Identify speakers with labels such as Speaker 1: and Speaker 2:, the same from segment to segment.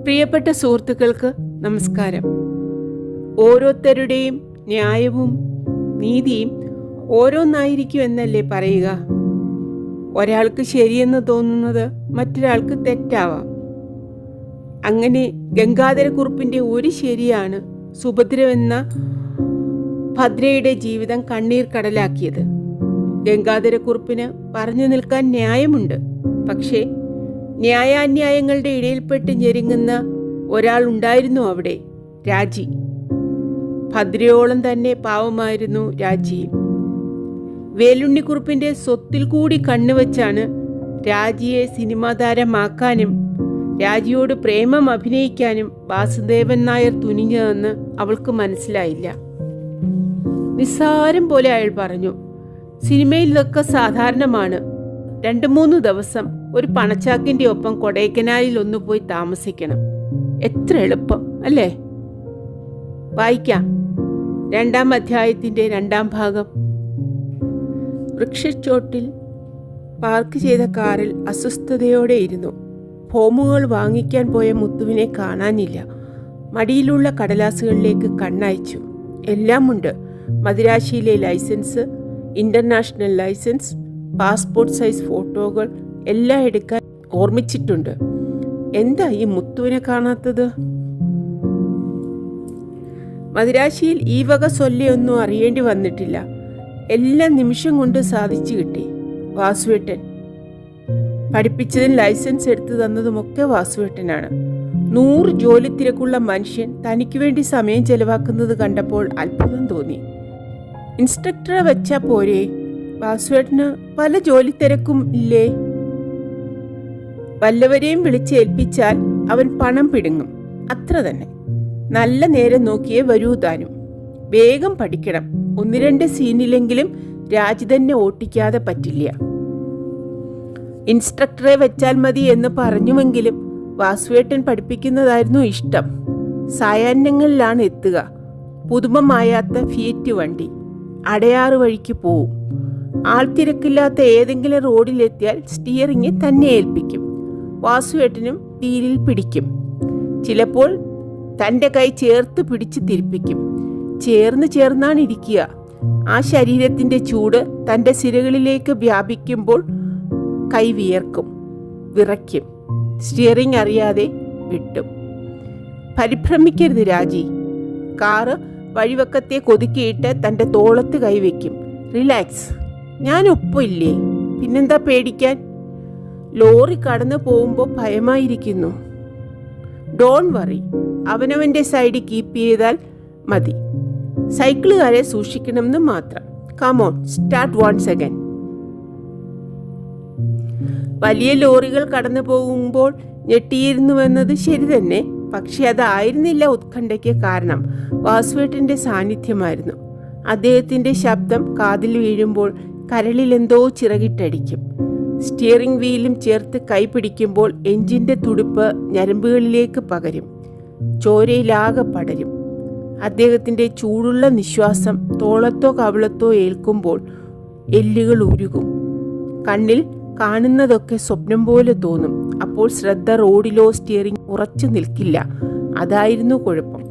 Speaker 1: പ്രിയപ്പെട്ട സുഹൃത്തുക്കൾക്ക് നമസ്കാരം. ഓരോരുത്തരുടെയും ന്യായവും നീതിയും ഓരോന്നായിരിക്കും എന്നല്ലേ പറയുക. ഒരാൾക്ക് ശരിയെന്ന് തോന്നുന്നത് മറ്റൊരാൾക്ക് തെറ്റാവാം. അങ്ങനെ ഗംഗാധരക്കുറുപ്പിൻ്റെ ഒരു ശരിയാണ് സുഭദ്രവെന്ന ഭദ്രയുടെ ജീവിതം കണ്ണീർ കടലാക്കിയത്. ഗംഗാധരക്കുറുപ്പിന് പറഞ്ഞു നിൽക്കാൻ ന്യായമുണ്ട്. പക്ഷേ ന്യായാന്യായങ്ങളുടെ ഇടയിൽപ്പെട്ട് ഞെരുങ്ങുന്ന ഒരാൾ ഉണ്ടായിരുന്നു അവിടെ, രാജി. ഭദ്രയോളം തന്നെ പാവമായിരുന്നു രാജിയും. വേലുണ്ണിക്കുറുപ്പിൻ്റെ സ്വത്തിൽ കൂടി കണ്ണുവച്ചാണ് രാജിയെ സിനിമാ താരമാക്കാനും രാജിയോട് പ്രേമം അഭിനയിക്കാനും വാസുദേവൻ നായർ തുനിഞ്ഞതെന്ന് അവൾക്ക് മനസ്സിലായില്ല. നിസ്സാരം പോലെ അയാൾ പറഞ്ഞു, സിനിമയിൽ ഇതൊക്കെ സാധാരണമാണ്. 2-3 ദിവസം ഒരു പണച്ചാക്കിൻ്റെ ഒപ്പം കൊടൈക്കനാലിൽ ഒന്ന് പോയി താമസിക്കണം. എത്ര എളുപ്പം അല്ലേ? വായിക്കാം 2-ാം അധ്യായത്തിൻ്റെ 2-ാം ഭാഗം. വൃക്ഷച്ചോട്ടിൽ പാർക്ക് ചെയ്ത കാറിൽ അസ്വസ്ഥതയോടെ ഇരുന്നു. ഫോമുകൾ വാങ്ങിക്കാൻ പോയ മുത്തുവിനെ കാണാനില്ല. മടിയിലുള്ള കടലാസുകളിലേക്ക് കണ്ണയച്ചു. എല്ലാമുണ്ട്. മദിരാശിയിലെ licence, international licence, passport size ഫോട്ടോകൾ എല്ലാം എടുക്കാൻ ഓർമ്മിച്ചിട്ടുണ്ട്. എന്താ ഈ മുത്തുവിനെ കാണാത്തത്? മദിരാശിയിൽ ഈ വക സൊല്ലയൊന്നും അറിയേണ്ടി വന്നിട്ടില്ല. എല്ലാം നിമിഷം കൊണ്ട് സാധിച്ചു കിട്ടി. വാസുവേട്ടൻ പഠിപ്പിച്ചതും ലൈസൻസ് എടുത്തു തന്നതുമൊക്കെ വാസുവേട്ടനാണ്. 100 ജോലി തിരക്കുള്ള മനുഷ്യൻ തനിക്ക് വേണ്ടി സമയം ചെലവാക്കുന്നത് കണ്ടപ്പോൾ അത്ഭുതം തോന്നി. ഇൻസ്ട്രക്ടറെ വെച്ചാ പോരെ? വാസുവേട്ടന് പല ജോലി തിരക്കും ഇല്ലേ? വല്ലവരെയും വിളിച്ചേൽപ്പിച്ചാൽ അവൻ പണം പിടുങ്ങും, അത്ര തന്നെ. നല്ല നേരം നോക്കിയേ വരൂ താനും. വേഗം പഠിക്കണം. 1-2 സീനിലെങ്കിലും രാജി തന്നെ ഓട്ടിക്കാതെ പറ്റില്ല. ഇൻസ്ട്രക്ടറെ വെച്ചാൽ മതി എന്ന് പറഞ്ഞുവെങ്കിലും വാസുവേട്ടൻ പഠിപ്പിക്കുന്നതായിരുന്നു ഇഷ്ടം. സായാഹ്നങ്ങളിലാണ് എത്തുക. പുതുമ മായാത്ത ഫിയറ്റ് വണ്ടി അടയാറ് വഴിക്ക് പോവും. ആൾത്തിരക്കില്ലാത്ത ഏതെങ്കിലും റോഡിലെത്തിയാൽ സ്റ്റിയറിംഗ് തന്നെ ഏൽപ്പിക്കും. വാസുവേട്ടനും വീലിൽ പിടിക്കും. ചിലപ്പോൾ തൻ്റെ കൈ ചേർത്ത് പിടിച്ച് തിരിപ്പിക്കും. ചേർന്നാണ് ഇരിക്കുക. ആ ശരീരത്തിൻ്റെ ചൂട് തൻ്റെ സിരകളിലേക്ക് വ്യാപിക്കുമ്പോൾ കൈ വിറയ്ക്കും. സ്റ്റിയറിംഗ് അറിയാതെ വിട്ടും. പരിഭ്രമിക്കരുത് രാജി. കാറ് വഴിവക്കത്തെ കൊതുക്കിയിട്ട് തൻ്റെ തോളത്ത് കൈവയ്ക്കും. റിലാക്സ്, ഞാൻ ഒപ്പില്ലേ, പിന്നെന്താ പേടിക്കാൻ? ലോറി കടന്നു പോകുമ്പോൾ ഭയമായിരിക്കുന്നു. ഡോൺ വറി, അവനവൻ്റെ സൈഡ് കീപ്പ് ചെയ്താൽ മതി. സൈക്കിളുകാരെ സൂക്ഷിക്കണമെന്ന് മാത്രം. Come on, start once again. വലിയ ലോറികൾ കടന്നു പോകുമ്പോൾ ഞെട്ടിയിരുന്നുവെന്നത് ശരി തന്നെ. പക്ഷെ അതായിരുന്നില്ല ഉത്കണ്ഠയ്ക്ക് കാരണം. വാസുവേട്ടൻ്റെ സാന്നിധ്യമായിരുന്നു. അദ്ദേഹത്തിൻ്റെ ശബ്ദം കാതിൽ വീഴുമ്പോൾ കരളിലെന്തോ ചിറകിട്ടടിക്കും. സ്റ്റിയറിംഗ് വീലും ചേർത്ത് കൈ പിടിക്കുമ്പോൾ എഞ്ചിൻ്റെ തുടിപ്പ് ഞരമ്പുകളിലേക്ക് പകരും. ചോരയിലാകെ പടരും. അദ്ദേഹത്തിൻ്റെ ചൂടുള്ള നിശ്വാസം തോളത്തോ കവിളത്തോ ഏൽക്കുമ്പോൾ എല്ലുകൾ ഉരുകും. കണ്ണിൽ കാണുന്നതൊക്കെ സ്വപ്നം പോലെ തോന്നും. അപ്പോൾ ശ്രദ്ധ റോഡിലോ സ്റ്റിയറിംഗ് ഉറച്ചു നിൽക്കില്ല. അതായിരുന്നു കുഴപ്പം.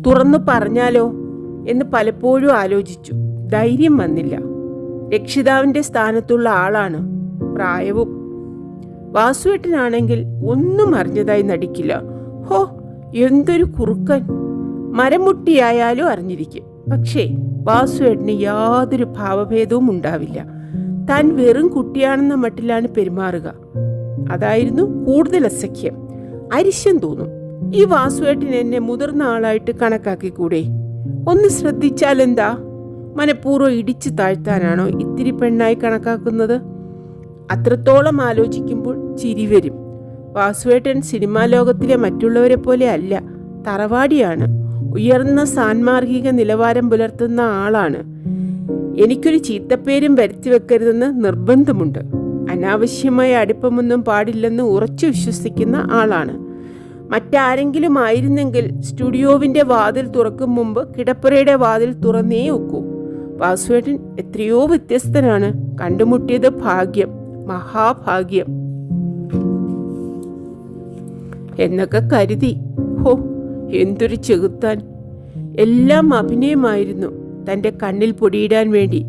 Speaker 1: തുറന്നു പറഞ്ഞാലോ എന്ന് പലപ്പോഴും ആലോചിച്ചു. ധൈര്യം വന്നില്ല. രക്ഷിതാവിൻ്റെ സ്ഥാനത്തുള്ള ആളാണ്. പ്രായവും. വാസുവേട്ടനാണെങ്കിൽ ഒന്നും അറിഞ്ഞതായി നടിക്കില്ല. ഹോ, എന്തൊരു കുറുക്കൻ! മരം മുട്ടിയായാലും അറിഞ്ഞിരിക്കും. പക്ഷേ വാസുവേട്ടന് യാതൊരു ഭാവഭേദവും ഉണ്ടാവില്ല. താൻ വെറും കുട്ടിയാണെന്ന മട്ടിലാണ് പെരുമാറുക. അതായിരുന്നു കൂടുതൽ അസഖ്യം. അരിശം തോന്നും. ഈ വാസുവേട്ടൻ എന്നെ മുതിർന്ന ആളായിട്ട് കണക്കാക്കിക്കൂടെ? ഒന്ന് ശ്രദ്ധിച്ചാലെന്താ? മനഃപൂർവ്വം ഇടിച്ചു താഴ്ത്താനാണോ ഇത്തിരി പെണ്ണായി കണക്കാക്കുന്നത്? അത്രത്തോളം ആലോചിക്കുമ്പോൾ ചിരി വരും. വാസുവേട്ടൻ സിനിമാ ലോകത്തിലെ മറ്റുള്ളവരെ പോലെ അല്ല. തറവാടിയാണ്. ഉയർന്ന സാൻമാർഗിക നിലവാരം പുലർത്തുന്ന ആളാണ്. എനിക്കൊരു ചീത്തപ്പേരും വരുത്തി വെക്കരുതെന്ന് നിർബന്ധമുണ്ട്. അനാവശ്യമായ അടുപ്പമൊന്നും പാടില്ലെന്ന് ഉറച്ചു വിശ്വസിക്കുന്ന ആളാണ്. മറ്റാരെങ്കിലും ആയിരുന്നെങ്കിൽ സ്റ്റുഡിയോവിൻ്റെ വാതിൽ തുറക്കും മുമ്പ് കിടപ്പുറയുടെ വാതിൽ തുറന്നേ ഒക്കൂ. വാസുവേട്ടൻ എത്രയോ വ്യത്യസ്തനാണ്. കണ്ടുമുട്ടിയത് ഭാഗ്യം, മഹാഭാഗ്യം. എന്നൊക്കെ കരുതി. ഹോ, എന്തൊരു ചെകുത്താൻ! എല്ലാം അഭിനയമായിരുന്നു. തൻ്റെ കണ്ണിൽ പൊടിയിടാൻ വേണ്ടി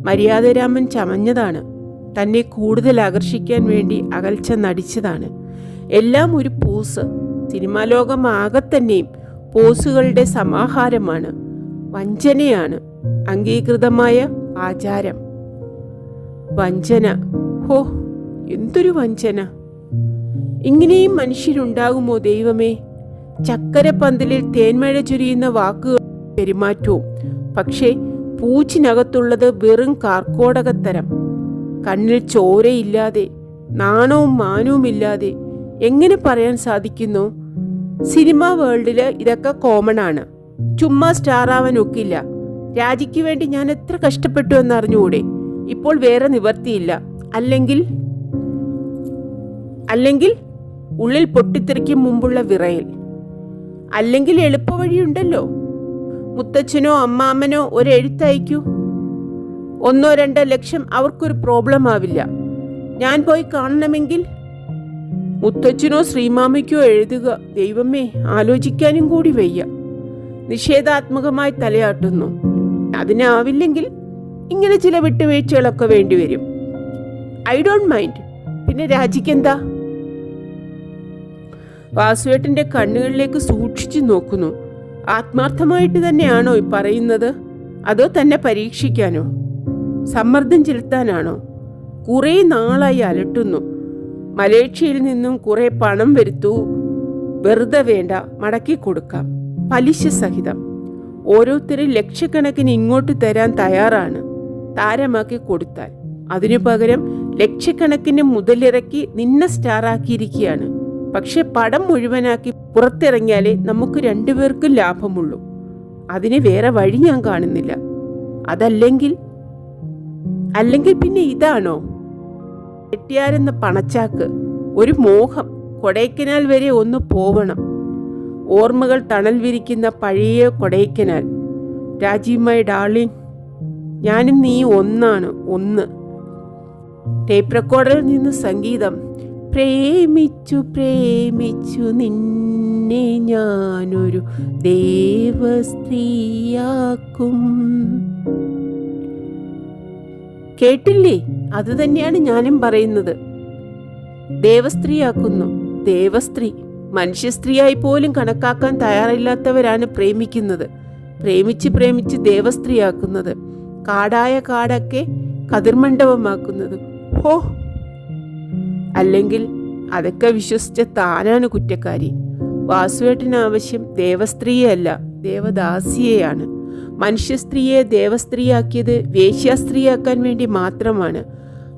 Speaker 1: മര്യാദരാമൻ ചമഞ്ഞതാണ്. തന്നെ കൂടുതൽ ആകർഷിക്കാൻ വേണ്ടി അകൽച്ച നടിച്ചതാണ്. എല്ലാം ഒരു പോസ്. സിനിമാ ലോകം ആകെ തന്നെയും പോസുകളുടെ സമാഹാരമാണ്. വഞ്ചനയാണ് അംഗീകൃതമായ ആചാരം. വഞ്ചന! ഹോ, എന്തൊരു വഞ്ചന! ഇങ്ങനെയും മനുഷ്യരുണ്ടാകുമോ ദൈവമേ? ചക്കരപ്പന്തലിൽ തേന്മഴ ചൊരിയുന്ന വാക്കുകൾ പെരുമാറ്റവും, പക്ഷേ പൂച്ചിനകത്തുള്ളത് വെറും കാർക്കോടകത്തരം. കണ്ണിൽ ചോരയില്ലാതെ, നാണവും മാനവുമില്ലാതെ എങ്ങനെ പറയാൻ സാധിക്കുന്നു? സിനിമാ വേൾഡില് ഇതൊക്കെ കോമൺ ആണ്. ചുമ്മാ സ്റ്റാർ ആവാൻ ഒക്കില്ല. രാജിക്ക് വേണ്ടി ഞാൻ എത്ര കഷ്ടപ്പെട്ടു എന്നറിഞ്ഞുകൂടെ? ഇപ്പോൾ വേറെ നിവർത്തിയില്ല. അല്ലെങ്കിൽ ഉള്ളിൽ പൊട്ടിത്തെറിക്കും മുമ്പുള്ള വിറയൽ. അല്ലെങ്കിൽ എളുപ്പവഴിയുണ്ടല്ലോ. മുത്തച്ഛനോ അമ്മാമ്മനോ ഒരു എഴുത്തയക്കൂ. 1-2 ലക്ഷം അവർക്കൊരു പ്രോബ്ലം ആവില്ല. ഞാൻ പോയി കാണണമെങ്കിൽ മുത്തച്ഛനോ ശ്രീമാമയ്ക്കോ എഴുതുക. ദൈവമേ, ആലോചിക്കാനും കൂടി വയ്യ. നിഷേധാത്മകമായി തലയാട്ടുന്നു. അതിനാവില്ലെങ്കിൽ ഇങ്ങനെ ചില വിട്ടുവീഴ്ചകളൊക്കെ വേണ്ടിവരും. I don't mind. പിന്നെ രാജിക്കെന്താ? വാസുവേട്ടന്റെ കണ്ണുകളിലേക്ക് സൂക്ഷിച്ചു നോക്കുന്നു. ആത്മാർത്ഥമായിട്ട് തന്നെയാണോ പറയുന്നത്? അതോ തന്നെ പരീക്ഷിക്കാനോ? സമ്മർദ്ദം ചെലുത്താനാണോ? കുറേ നാളായി അലട്ടുന്നു. മലേഷ്യയിൽ നിന്നും കുറെ പണം വരുത്തൂ. വെറുതെ വേണ്ട, മടക്കി കൊടുക്കാം, പലിശ സഹിതം. ഓരോരുത്തരും ലക്ഷക്കണക്കിന് ഇങ്ങോട്ട് തരാൻ തയ്യാറാണ്, താരമാക്കി കൊടുത്താൽ. അതിനു പകരം ലക്ഷക്കണക്കിന് മുതലിറക്കി നിന്നെ സ്റ്റാറാക്കിയിരിക്കുകയാണ്. പക്ഷെ പടം മുഴുവനാക്കി പുറത്തിറങ്ങിയാലേ നമുക്ക് രണ്ടുപേർക്കും ലാഭമുള്ളൂ. അതിന് വേറെ വഴി ഞാൻ കാണുന്നില്ല. അതല്ലെങ്കിൽ പിന്നെ ഇതാണോ കെട്ടിയാരെന്ന പണച്ചാക്ക്? ഒരു മോഹം. കൊടൈക്കനാൽ വരെ ഒന്ന് പോവണം. ഓർമ്മകൾ തണൽ വിരിക്കുന്ന പഴയ കൊടൈക്കനാൽ. രാജീവ് ഡാർലിംഗ്, ഞാനും നീ ഒന്നാണ്, ഒന്ന്. ടേപ്പ് റെക്കോർഡറിൽ നിന്ന് സംഗീതം. പ്രേമിച്ചു പ്രേമിച്ചു നിന്നെ ഞാനൊരു ദേവസ്ത്രീയാക്കും. കേട്ടില്ലേ? അത് തന്നെയാണ് ഞാനും പറയുന്നത്. ദേവസ്ത്രീയാക്കുന്നു. ദേവസ്ത്രീ. മനുഷ്യസ്ത്രീയായി പോലും കണക്കാക്കാൻ തയ്യാറില്ലാത്തവരാണ് പ്രേമിക്കുന്നത്. പ്രേമിച്ച് ദേവസ്ത്രീയാക്കുന്നത്. കാടായ കാടൊക്കെ കതിർമണ്ഡപമാക്കുന്നത്. ഹോ! അല്ലെങ്കിൽ അതൊക്കെ വിശ്വസിച്ച താനാണ് കുറ്റക്കാരി. വാസുവേട്ടന് ആവശ്യം ദേവസ്ത്രീയല്ല, ദേവദാസിയെയാണ്. മനുഷ്യസ്ത്രീയെ ദേവസ്ത്രീയാക്കിയത് വേശ്യാസ്ത്രീയാക്കാൻ വേണ്ടി മാത്രമാണ്.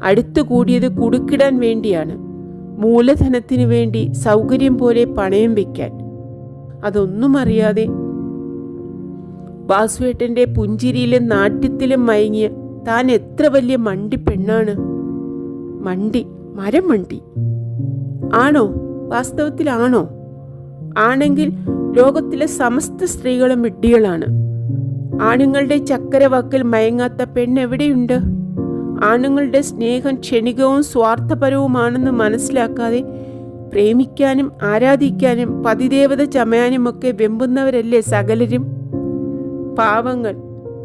Speaker 1: അടുത്തു കൂടിയത് കുടുക്കിടാൻ വേണ്ടിയാണ്. മൂലധനത്തിനു വേണ്ടി, സൗകര്യം പോലെ പണയം വയ്ക്കാൻ. അതൊന്നും അറിയാതെ വാസുവേട്ടന്റെ പുഞ്ചിരിയിലും നാട്യത്തിലും മയങ്ങിയ താൻ എത്ര വലിയ മണ്ടി പെണ്ണാണ്. മരം മണ്ടി ആണോ? വാസ്തവത്തിലാണോ? ആണെങ്കിൽ ലോകത്തിലെ സമസ്ത സ്ത്രീകളും വിഡ്ഢികളാണ്. ആണുങ്ങളുടെ ചക്കരവാക്കിൽ മയങ്ങാത്ത പെണ്ണെവിടെയുണ്ട്? ആണുങ്ങളുടെ സ്നേഹം ക്ഷണികവും സ്വാർത്ഥപരവുമാണെന്ന് മനസ്സിലാക്കാതെ പ്രേമിക്കാനും ആരാധിക്കാനും പതിദേവത ചമയാനുമൊക്കെ വെമ്പുന്നവരല്ലേ സകലരും? പാവങ്ങൾ,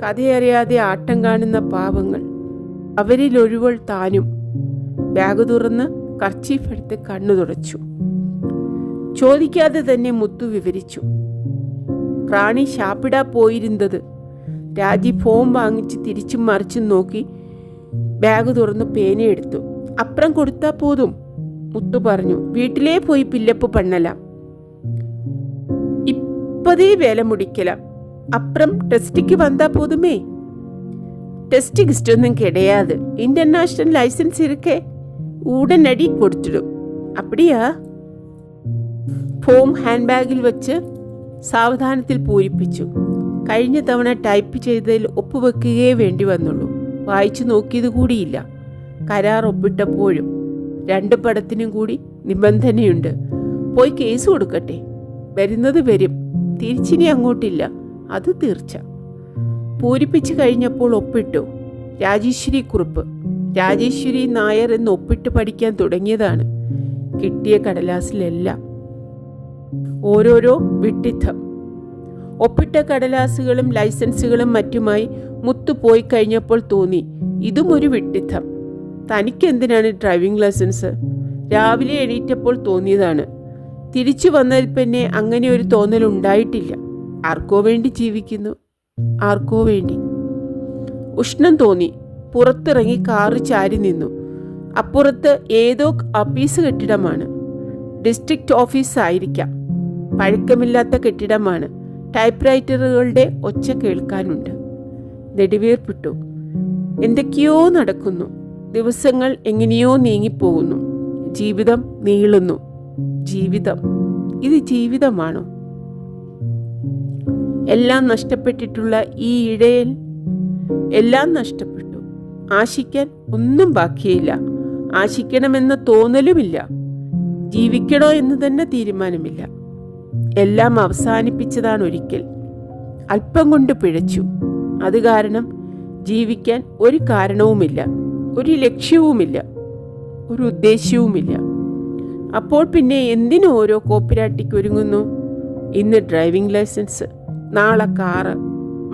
Speaker 1: കഥയറിയാതെ ആട്ടം കാണുന്ന പാവങ്ങൾ. അവരിലൊരുവൾ താനും. ബാഗ് തുറന്ന് കർച്ചീഫ് എടുത്ത് കണ്ണു തുടച്ചു. ചോദിക്കാതെ തന്നെ മുത്തു വിവരിച്ചു. റാണി ഷാപ്പിടാ പോയിരുന്നത്. രാജി ഫോം വാങ്ങിച്ച് തിരിച്ചും മറിച്ചും നോക്കി ബാഗ് തുറന്ന് പേനയെടുത്തു. അപ്പുറം കൊടുത്താ പോതും, മുത്തു പറഞ്ഞു. വീട്ടിലേ പോയി പില്ലപ്പ് പണ്ണലാം. ഇപ്പതേ വേല മുടിക്കലാം. അപ്പുറം ടെസ്റ്റിക്ക് വന്നാ പോതുമേ. ടെസ്റ്റ് ഗിസ്റ്റൊന്നും കിടയാത്. ഇന്റർനാഷണൽ ലൈസൻസ് ഇരിക്കേ ഉടനടി കൊടുത്തിടും. അപ്പടിയാ? ഫോം ഹാൻഡ് ബാഗിൽ വെച്ച് സാവധാനത്തിൽ പൂരിപ്പിച്ചു. കഴിഞ്ഞ തവണ ടൈപ്പ് ചെയ്തതിൽ ഒപ്പുവെക്കുകയേ വേണ്ടി വന്നുള്ളൂ. വായിച്ചു നോക്കിയത് കൂടിയില്ല. കരാർ ഒപ്പിട്ടപ്പോഴും 2 പടത്തിനും കൂടി നിബന്ധനയുണ്ട്. പോയി കേസ് കൊടുക്കട്ടെ. വരുന്നത് വരും, തിരിച്ചിനി അങ്ങോട്ടില്ല, അത് തീർച്ച. പൂരിപ്പിച്ചു കഴിഞ്ഞപ്പോൾ ഒപ്പിട്ടു. രാജേശ്വരി കുറുപ്പ്. രാജേശ്വരി നായർ എന്ന് ഒപ്പിട്ട് പഠിക്കാൻ തുടങ്ങിയതാണ്. കിട്ടിയ കടലാസിലെല്ലാം ഓരോരോ വിഡ്ഢിത്തം. ഒപ്പിട്ട കടലാസുകളും ലൈസൻസുകളും മറ്റുമായി മുത്തു പോയി കഴിഞ്ഞപ്പോൾ തോന്നി, ഇതും ഒരു വിഡ്ഢിത്തം. തനിക്കെന്തിനാണ് ഡ്രൈവിംഗ് ലൈസൻസ്? രാവിലെ എണീറ്റപ്പോൾ തോന്നിയതാണ്. തിരിച്ചു വന്നതിൽ പിന്നെ അങ്ങനെ ഒരു തോന്നലുണ്ടായിട്ടില്ല. ആർക്കോ വേണ്ടി ജീവിക്കുന്നു, ആർക്കോ വേണ്ടി. ഉഷ്ണം തോന്നി. പുറത്തിറങ്ങി കാറ് ചാരി നിന്നു. അപ്പുറത്ത് ഏതോ ഓഫീസ് കെട്ടിടമാണ്. ഡിസ്ട്രിക്റ്റ് ഓഫീസ് ആയിരിക്കാം. പഴക്കമില്ലാത്ത കെട്ടിടമാണ്. ടൈപ്പ് റൈറ്ററുകളുടെ ഒച്ച കേൾക്കാനുണ്ട്. നെടുവീർപ്പിട്ടു. എന്തൊക്കെയോ നടക്കുന്നു. ദിവസങ്ങൾ എങ്ങനെയോ നീങ്ങിപ്പോകുന്നു. ജീവിതം നീളുന്നു. ജീവിതം, ഇത് ജീവിതമാണോ? എല്ലാം നഷ്ടപ്പെട്ടിട്ടുള്ള ഈ ഇടയിൽ എല്ലാം നഷ്ടപ്പെട്ടു. ആശിക്കാൻ ഒന്നും ബാക്കിയില്ല. ആശിക്കണമെന്ന തോന്നലുമില്ല. ജീവിക്കണോ എന്ന് തന്നെ തീരുമാനമില്ല. എല്ലാം അവസാനിപ്പിച്ചതാണ് ഒരിക്കൽ. അല്പം കൊണ്ട് പിഴച്ചു. അത് കാരണം ജീവിക്കാൻ ഒരു കാരണവുമില്ല, ഒരു ലക്ഷ്യവുമില്ല, ഒരു ഉദ്ദേശ്യവുമില്ല. അപ്പോൾ പിന്നെ എന്തിനു ഓരോ കോപ്പിരാട്ടിക്ക് ഒരുങ്ങുന്നു? ഇന്ന് ഡ്രൈവിംഗ് ലൈസൻസ്, നാളെ കാറ്,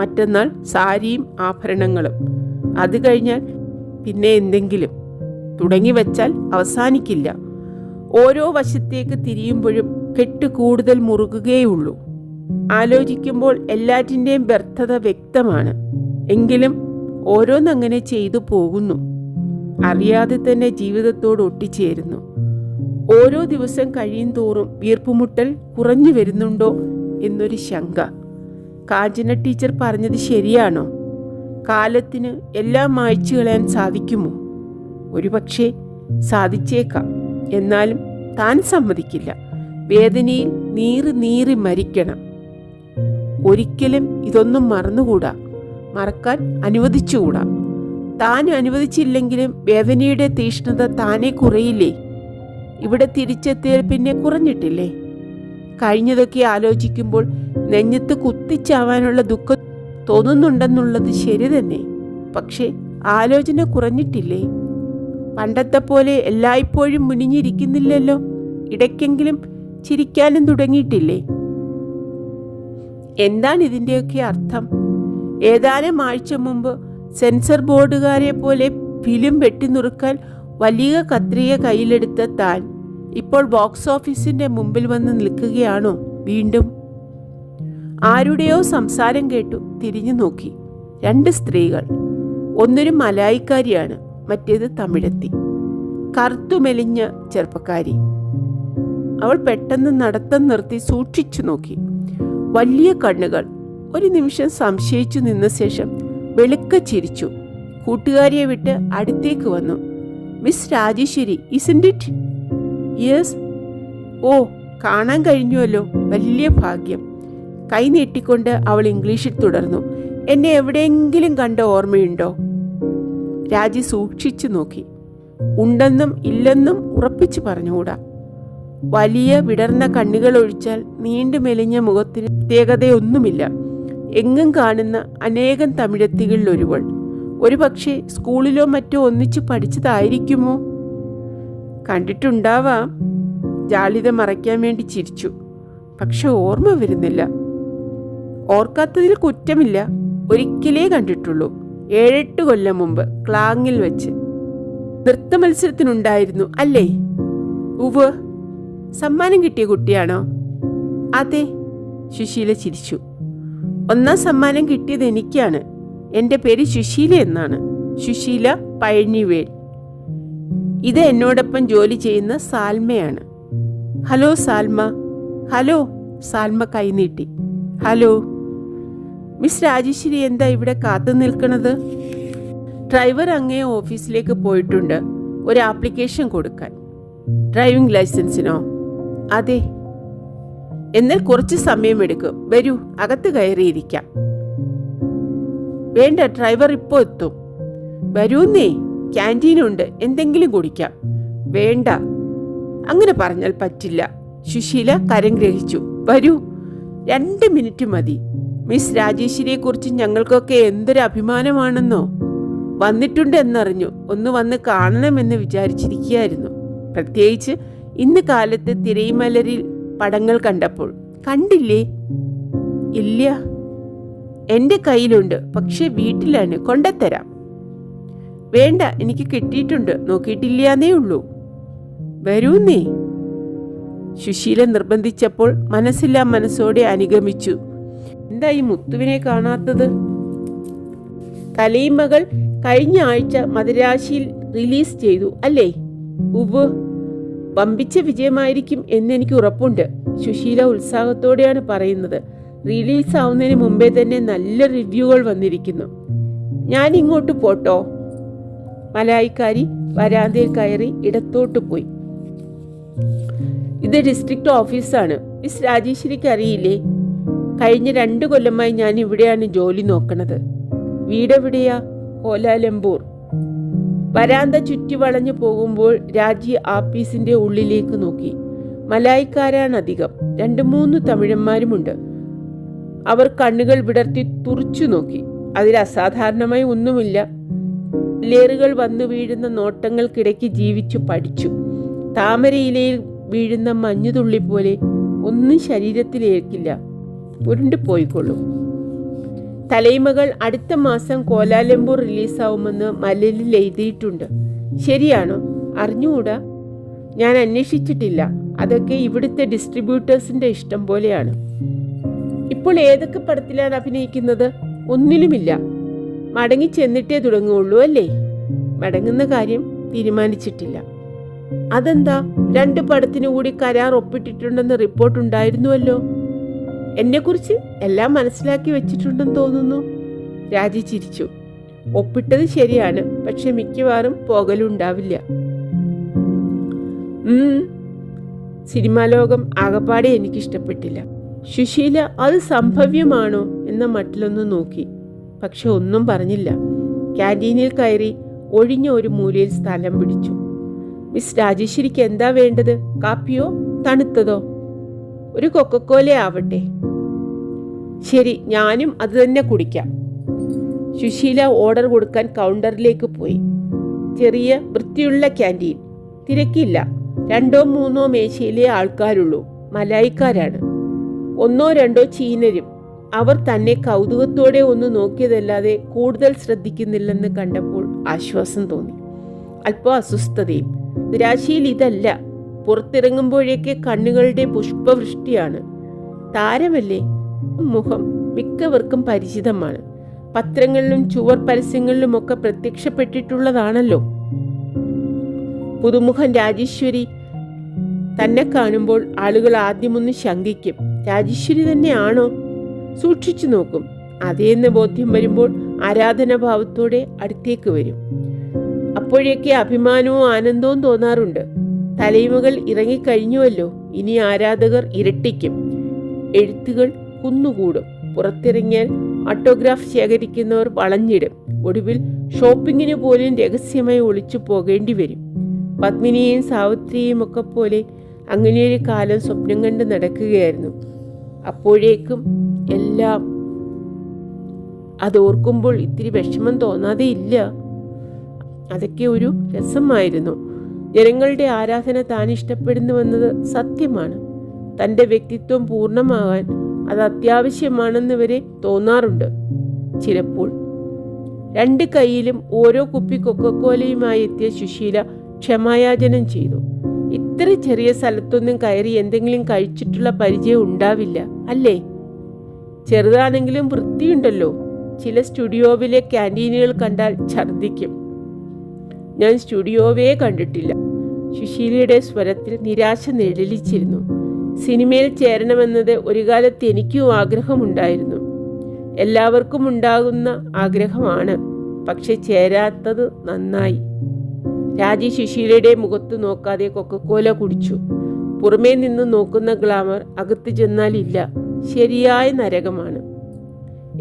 Speaker 1: മറ്റന്നാൾ സാരിയും ആഭരണങ്ങളും, അത് കഴിഞ്ഞാൽ പിന്നെ എന്തെങ്കിലും. തുടങ്ങി വച്ചാൽ അവസാനിക്കില്ല. ഓരോ വശത്തേക്ക് തിരിയുമ്പോഴും കെട്ട് കൂടുതൽ മുറുകുകയുള്ളൂ. ആലോചിക്കുമ്പോൾ എല്ലാറ്റിൻ്റെയും വ്യർത്ഥത വ്യക്തമാണ്. എങ്കിലും ഓരോന്നങ്ങനെ ചെയ്തു പോകുന്നു. അറിയാതെ തന്നെ ജീവിതത്തോട് ഒട്ടിച്ചേരുന്നു. ഓരോ ദിവസം കഴിയും തോറും വീർപ്പുമുട്ടൽ കുറഞ്ഞു വരുന്നുണ്ടോ എന്നൊരു ശങ്ക. കാഞ്ചന ടീച്ചർ പറഞ്ഞത് ശരിയാണോ? കാലത്തിന് എല്ലാം മായ്ച്ചു കളയാൻ സാധിക്കുമോ? ഒരുപക്ഷെ സാധിച്ചേക്കാം. എന്നാലും താൻ സമ്മതിക്കില്ല. വേദനയിൽ നീറി മരിക്കണം. ഒരിക്കലും ഇതൊന്നും മറന്നുകൂടാ, മറക്കാൻ അനുവദിച്ചുകൂടാ. താൻ അനുവദിച്ചില്ലെങ്കിലും വേദനയുടെ തീഷ്ണത താനേ കുറയില്ലേ? ഇവിടെ തിരിച്ചെത്തിയാൽ പിന്നെ കുറഞ്ഞിട്ടില്ലേ? കഴിഞ്ഞതൊക്കെ ആലോചിക്കുമ്പോൾ നെഞ്ഞത്ത് കുത്തിച്ചാവാനുള്ള ദുഃഖം തോന്നുന്നുണ്ടെന്നുള്ളത് ശരി തന്നെ. പക്ഷേ ആലോചന കുറഞ്ഞിട്ടില്ലേ? പണ്ടത്തെ പോലെ എല്ലായ്പ്പോഴും മുനിഞ്ഞിരിക്കുന്നില്ലല്ലോ. ഇടയ്ക്കെങ്കിലും ചിരിക്കാനും തുടങ്ങിയിട്ടില്ലേ? എന്താണ് ഇതിൻ്റെയൊക്കെ അർത്ഥം? ഏതാനും ആഴ്ച മുമ്പ് സെൻസർ ബോർഡുകാരെ പോലെ ഫിലിം വെട്ടിനുറുക്കാൻ വലിയ കത്രിക കയ്യിലെടുത്ത താൻ ഇപ്പോൾ ബോക്സ് ഓഫീസിന്റെ മുമ്പിൽ വന്ന് നിൽക്കുകയാണോ വീണ്ടും? ആരുടെയോ സംസാരം കേട്ടു. തിരിഞ്ഞു നോക്കി. 2 സ്ത്രീകൾ. ഒന്നൊരു മലായിക്കാരിയാണ്, മറ്റേത് തമിഴത്തി. കറുത്തു മെലിഞ്ഞ ചെറുപ്പക്കാരി. അവൾ പെട്ടെന്ന് നടത്തം നിർത്തി സൂക്ഷിച്ചു നോക്കി. വലിയ കണ്ണുകൾ. ഒരു നിമിഷം സംശയിച്ചു നിന്ന ശേഷം വെളുക്ക ചിരിച്ചു. കൂട്ടുകാരിയെ വിട്ട് അടുത്തേക്ക് വന്നു. Miss Rajeshwari, isn't it? Yes. Oh, കാണാൻ കഴിഞ്ഞുവല്ലോ, വലിയ ഭാഗ്യം. കൈ നീട്ടിക്കൊണ്ട് അവൾ ഇംഗ്ലീഷിൽ തുടർന്നു. എന്നെ എവിടെയെങ്കിലും കണ്ട ഓർമ്മയുണ്ടോ? രാജി സൂക്ഷിച്ചു നോക്കി. ഉണ്ടെന്നും ഇല്ലെന്നും ഉറപ്പിച്ചു പറഞ്ഞുകൂടാ. വലിയ വിടർന്ന കണ്ണുകൾ ഒഴിച്ചാൽ നീണ്ടു മെലിഞ്ഞ മുഖത്തിന് പ്രത്യേകതയൊന്നുമില്ല. എങ്ങും കാണുന്ന അനേകം തമിഴത്തികളിൽ ഒരുവൾ. ഒരുപക്ഷെ സ്കൂളിലോ മറ്റോ ഒന്നിച്ചു പഠിച്ചതായിരിക്കുമോ? കണ്ടിട്ടുണ്ടാവാം. ജാളിത മറയ്ക്കാൻ വേണ്ടി ചിരിച്ചു. പക്ഷെ ഓർമ്മ വരുന്നില്ല. ഓർക്കാത്തതിൽ കുറ്റമില്ല. ഒരിക്കലേ കണ്ടിട്ടുള്ളൂ. 7-8 കൊല്ലം മുമ്പ് ക്ലാങ്ങിൽ വെച്ച്. നൃത്ത മത്സരത്തിനുണ്ടായിരുന്നു അല്ലേ? ഉവ്വ്. സമ്മാനം കിട്ടിയ കുട്ടിയാണോ? അതെ. സുശീല ചിരിച്ചു. 1ാം സമ്മാനം കിട്ടിയത് എനിക്കാണ്. എൻ്റെ പേര് സുശീല എന്നാണ്. സുശീല പഴനിവേൽ. ഇത് എന്നോടൊപ്പം ജോലി ചെയ്യുന്ന സാൽമയാണ്. ഹലോ സാൽമ. ഹലോ. സാൽമ കൈനീട്ടി. ഹലോ. മിസ് രാജേശ്വരി എന്താ ഇവിടെ കാത്തു നിൽക്കണത്? ഡ്രൈവർ അങ്ങേ ഓഫീസിലേക്ക് പോയിട്ടുണ്ട്, ഒരു ആപ്ലിക്കേഷൻ കൊടുക്കാൻ. ഡ്രൈവിംഗ് ലൈസൻസിനോ? അതെ. എന്നാൽ കുറച്ച് സമയമെടുക്കും. വരൂ, അകത്ത് കയറിയിരിക്കാം. വേണ്ട, ഡ്രൈവർ ഇപ്പോൾ എത്തും. വരൂന്നേ, ക്യാൻറ്റീനുണ്ട്, എന്തെങ്കിലും കുടിക്കാം. വേണ്ട, അങ്ങനെ പറഞ്ഞാൽ പറ്റില്ല. സുശീല കരം ഗ്രഹിച്ചു. വരൂ, 2 മിനിറ്റ് മതി. മിസ് രാജേശ്വരിയെക്കുറിച്ച് ഞങ്ങൾക്കൊക്കെ എന്തൊരു അഭിമാനമാണെന്നോ. വന്നിട്ടുണ്ട് എന്നറിഞ്ഞു. ഒന്ന് വന്ന് കാണണമെന്ന് വിചാരിച്ചിരിക്കുകയായിരുന്നു. പ്രത്യേകിച്ച് ഇന്ന് കാലത്ത് തിരൈമലരിൽ പടങ്ങൾ കണ്ടപ്പോൾ. കണ്ടില്ലേ? ഇല്ല, എൻ്റെ കയ്യിലുണ്ട്, പക്ഷെ വീട്ടിലാണ്, കൊണ്ടുത്തരാം. വേണ്ട, എനിക്ക് കിട്ടിയിട്ടുണ്ട്, നോക്കിയിട്ടില്ലാന്നേ ഉള്ളൂ. വരൂന്നേ. സുശീല നിർബന്ധിച്ചപ്പോൾ മനസ്സില്ലാ മനസ്സോടെ അനുഗമിച്ചു. എന്താ ഈ മുത്തുവിനെ കാണാത്തത്? തലൈമകൾ കഴിഞ്ഞ ആഴ്ച മദിരാശിയിൽ റിലീസ് ചെയ്തു അല്ലേ? ഉവ്വ്, വമ്പിച്ച വിജയമായിരിക്കും എന്നെനിക്ക് ഉറപ്പുണ്ട്. സുശീല ഉത്സാഹത്തോടെയാണ് പറയുന്നത്. റിലീസ് ആവുന്നതിന് മുമ്പേ തന്നെ നല്ല റിവ്യൂകൾ വന്നിരിക്കുന്നു. ഞാൻ ഇങ്ങോട്ട് പോട്ടോ? മലായിക്കാരി വരാന്തയിൽ കയറി ഇടത്തോട്ട് പോയി. ഇത് ഡിസ്ട്രിക്ട് ഓഫീസാണ്. മിസ് രാജേശ്വരിക്ക് അറിയില്ലേ? കഴിഞ്ഞ 2 കൊല്ലമായി ഞാൻ ഇവിടെയാണ് ജോലി നോക്കണത്. വീടെവിടെയാ? കോലാലംപൂർ. വരാന്ത ചുറ്റി വളഞ്ഞു പോകുമ്പോൾ രാജി ആപ്പീസിന്റെ ഉള്ളിലേക്ക് നോക്കി. മലായിക്കാരാണ് അധികം. 2-3 തമിഴന്മാരുമുണ്ട്. അവർ കണ്ണുകൾ വിടർത്തി തുറച്ചു നോക്കി. അതിൽ അസാധാരണമായി ഒന്നുമില്ല. ലേറുകൾ വന്നു വീഴുന്ന നോട്ടങ്ങൾക്കിടയ്ക്ക് ജീവിച്ചു പഠിച്ചു. താമരയിലയിൽ വീഴുന്ന മഞ്ഞുതുള്ളി പോലെ ഒന്നും ശരീരത്തിലേക്കില്ല, ഉരുണ്ടു പോയിക്കൊള്ളും. തലൈമകൾ അടുത്ത മാസം കോലാലംപൂർ റിലീസാവുമെന്ന് മലലിൽ എഴുതിയിട്ടുണ്ട്. ശരിയാണോ? അറിഞ്ഞുകൂടാ, ഞാൻ അന്വേഷിച്ചിട്ടില്ല. അതൊക്കെ ഇവിടുത്തെ ഡിസ്ട്രിബ്യൂട്ടേഴ്സിന്റെ ഇഷ്ടം പോലെയാണ്. ഇപ്പോൾ ഏതൊക്കെ പടത്തിലാണ് അഭിനയിക്കുന്നത്? ഒന്നിലുമില്ല. മടങ്ങി ചെന്നിട്ടേ തുടങ്ങുള്ളൂ അല്ലേ? മടങ്ങുന്ന കാര്യം തീരുമാനിച്ചിട്ടില്ല. അതെന്താ? 2 പടത്തിനു കൂടി കരാർ ഒപ്പിട്ടിട്ടുണ്ടെന്ന് റിപ്പോർട്ടുണ്ടായിരുന്നുവല്ലോ. എന്നെക്കുറിച്ച് എല്ലാം മനസ്സിലാക്കി വെച്ചിട്ടുണ്ടെന്ന് തോന്നുന്നു. രാജി ചിരിച്ചു. ഒപ്പിട്ടത് ശരിയാണ്, പക്ഷെ മിക്കവാറും പോകലുണ്ടാവില്ല. സിനിമാ ലോകം ആകപ്പാടെ എനിക്കിഷ്ടപ്പെട്ടില്ല. സുശീല അത് സംഭവ്യമാണോ എന്ന മട്ടിലൊന്ന് നോക്കി, പക്ഷെ ഒന്നും പറഞ്ഞില്ല. ക്യാൻറ്റീനിൽ കയറി ഒഴിഞ്ഞ ഒരു മൂലയിൽ സ്ഥലം പിടിച്ചു. മിസ് രാജേശ്വരിക്ക് എന്താ വേണ്ടത്? കാപ്പിയോ തണുത്തതോ? ഒരു കൊക്കക്കോല ആവട്ടെ. ശരി, ഞാനും അത് തന്നെ കുടിക്കാം. സുശീല ഓർഡർ കൊടുക്കാൻ കൗണ്ടറിലേക്ക് പോയി. ചെറിയ വൃത്തിയുള്ള ക്യാൻറ്റീൻ. തിരക്കില്ല. 2-3 മേശയിലെ ആൾക്കാരുള്ളൂ. മലായിക്കാരാണ്. 1-2 ചീനരും. അവർ തന്നെ കൗതുകത്തോടെ ഒന്ന് നോക്കിയതല്ലാതെ കൂടുതൽ ശ്രദ്ധിക്കുന്നില്ലെന്ന് കണ്ടപ്പോൾ ആശ്വാസം തോന്നി. അല്പം അസ്വസ്ഥതയും. നിരാശയിൽ ഇതല്ല. പുറത്തിറങ്ങുമ്പോഴേക്ക് കണ്ണുകളുടെ പുഷ്പവൃഷ്ടിയാണ്. താരമല്ലേ? മുഖം മിക്കവർക്കും പരിചിതമാണ്. പത്രങ്ങളിലും ചുവർ പരസ്യങ്ങളിലുമൊക്കെ പ്രത്യക്ഷപ്പെട്ടിട്ടുള്ളതാണല്ലോ. പുതുമുഖൻ രാജേശ്വരി. തന്നെ കാണുമ്പോൾ ആളുകൾ ആദ്യമൊന്ന് ശങ്കിക്കും. രാജേശ്വരി തന്നെയാണോ? സൂക്ഷിച്ചു നോക്കും. അതേന്ന് ബോധ്യം വരുമ്പോൾ ആരാധനാഭാവത്തോടെ അടുത്തേക്ക് വരും. അപ്പോഴേക്ക് അഭിമാനവും ആനന്ദവും തോന്നാറുണ്ട്. തലൈമകൾ ഇറങ്ങിക്കഴിഞ്ഞുവല്ലോ, ഇനി ആരാധകർ ഇരട്ടിക്കും. എഴുത്തുകൾ കുന്നുകൂടും. പുറത്തിറങ്ങിയാൽ ഓട്ടോഗ്രാഫ് ശേഖരിക്കുന്നവർ വളഞ്ഞിടും. ഒടുവിൽ ഷോപ്പിങ്ങിന് പോലും രഹസ്യമായി ഒളിച്ചു പോകേണ്ടി വരും. പത്മിനിയെയും സാവിത്രിയെയും ഒക്കെ പോലെ അങ്ങനെയൊരു കാലം സ്വപ്നം കണ്ട് നടക്കുകയായിരുന്നു. അപ്പോഴേക്കും എല്ലാം. അതോർക്കുമ്പോൾ ഇത്തിരി വിഷമം തോന്നാതെ ഇല്ല. അതൊക്കെ ഒരു രസമായിരുന്നു. ജനങ്ങളുടെ ആരാധന താൻ ഇഷ്ടപ്പെടുന്നുവെന്നത് സത്യമാണ്. തൻ്റെ വ്യക്തിത്വം പൂർണ്ണമാകാൻ അത് അത്യാവശ്യമാണെന്ന് വരെ തോന്നാറുണ്ട് ചിലപ്പോൾ. 2 കൈയിലും ഓരോ കുപ്പി കൊക്കക്കോലയുമായി എത്തിയ സുശീല ക്ഷമായാചനം ചെയ്തു. ഇത്ര ചെറിയ സ്ഥലത്തൊന്നും കയറി എന്തെങ്കിലും കഴിച്ചിട്ടുള്ള പരിചയം ഉണ്ടാവില്ല അല്ലേ? ചെറുതാണെങ്കിലും വൃത്തിയുണ്ടല്ലോ. ചില സ്റ്റുഡിയോവിലെ ക്യാൻറ്റീനുകൾ കണ്ടാൽ ഛർദ്ദിക്കും. ഞാൻ സ്റ്റുഡിയോവേ കണ്ടിട്ടില്ല. സുശീലയുടെ സ്വരത്തിൽ നിരാശ നിഴലിച്ചിരുന്നു. സിനിമയിൽ ചേരണമെന്നത് ഒരു കാലത്ത് എനിക്കും ആഗ്രഹമുണ്ടായിരുന്നു. എല്ലാവർക്കും ഉണ്ടാകുന്ന ആഗ്രഹമാണ്. പക്ഷെ ചേരാത്തത് നന്നായി. രാജി സുശീലയുടെ മുഖത്ത് നോക്കാതെ കൊക്കക്കോല കുടിച്ചു. പുറമേ നിന്ന് നോക്കുന്ന ഗ്ലാമർ അകത്ത് ചെന്നാലില്ല. ശരിയായ നരകമാണ്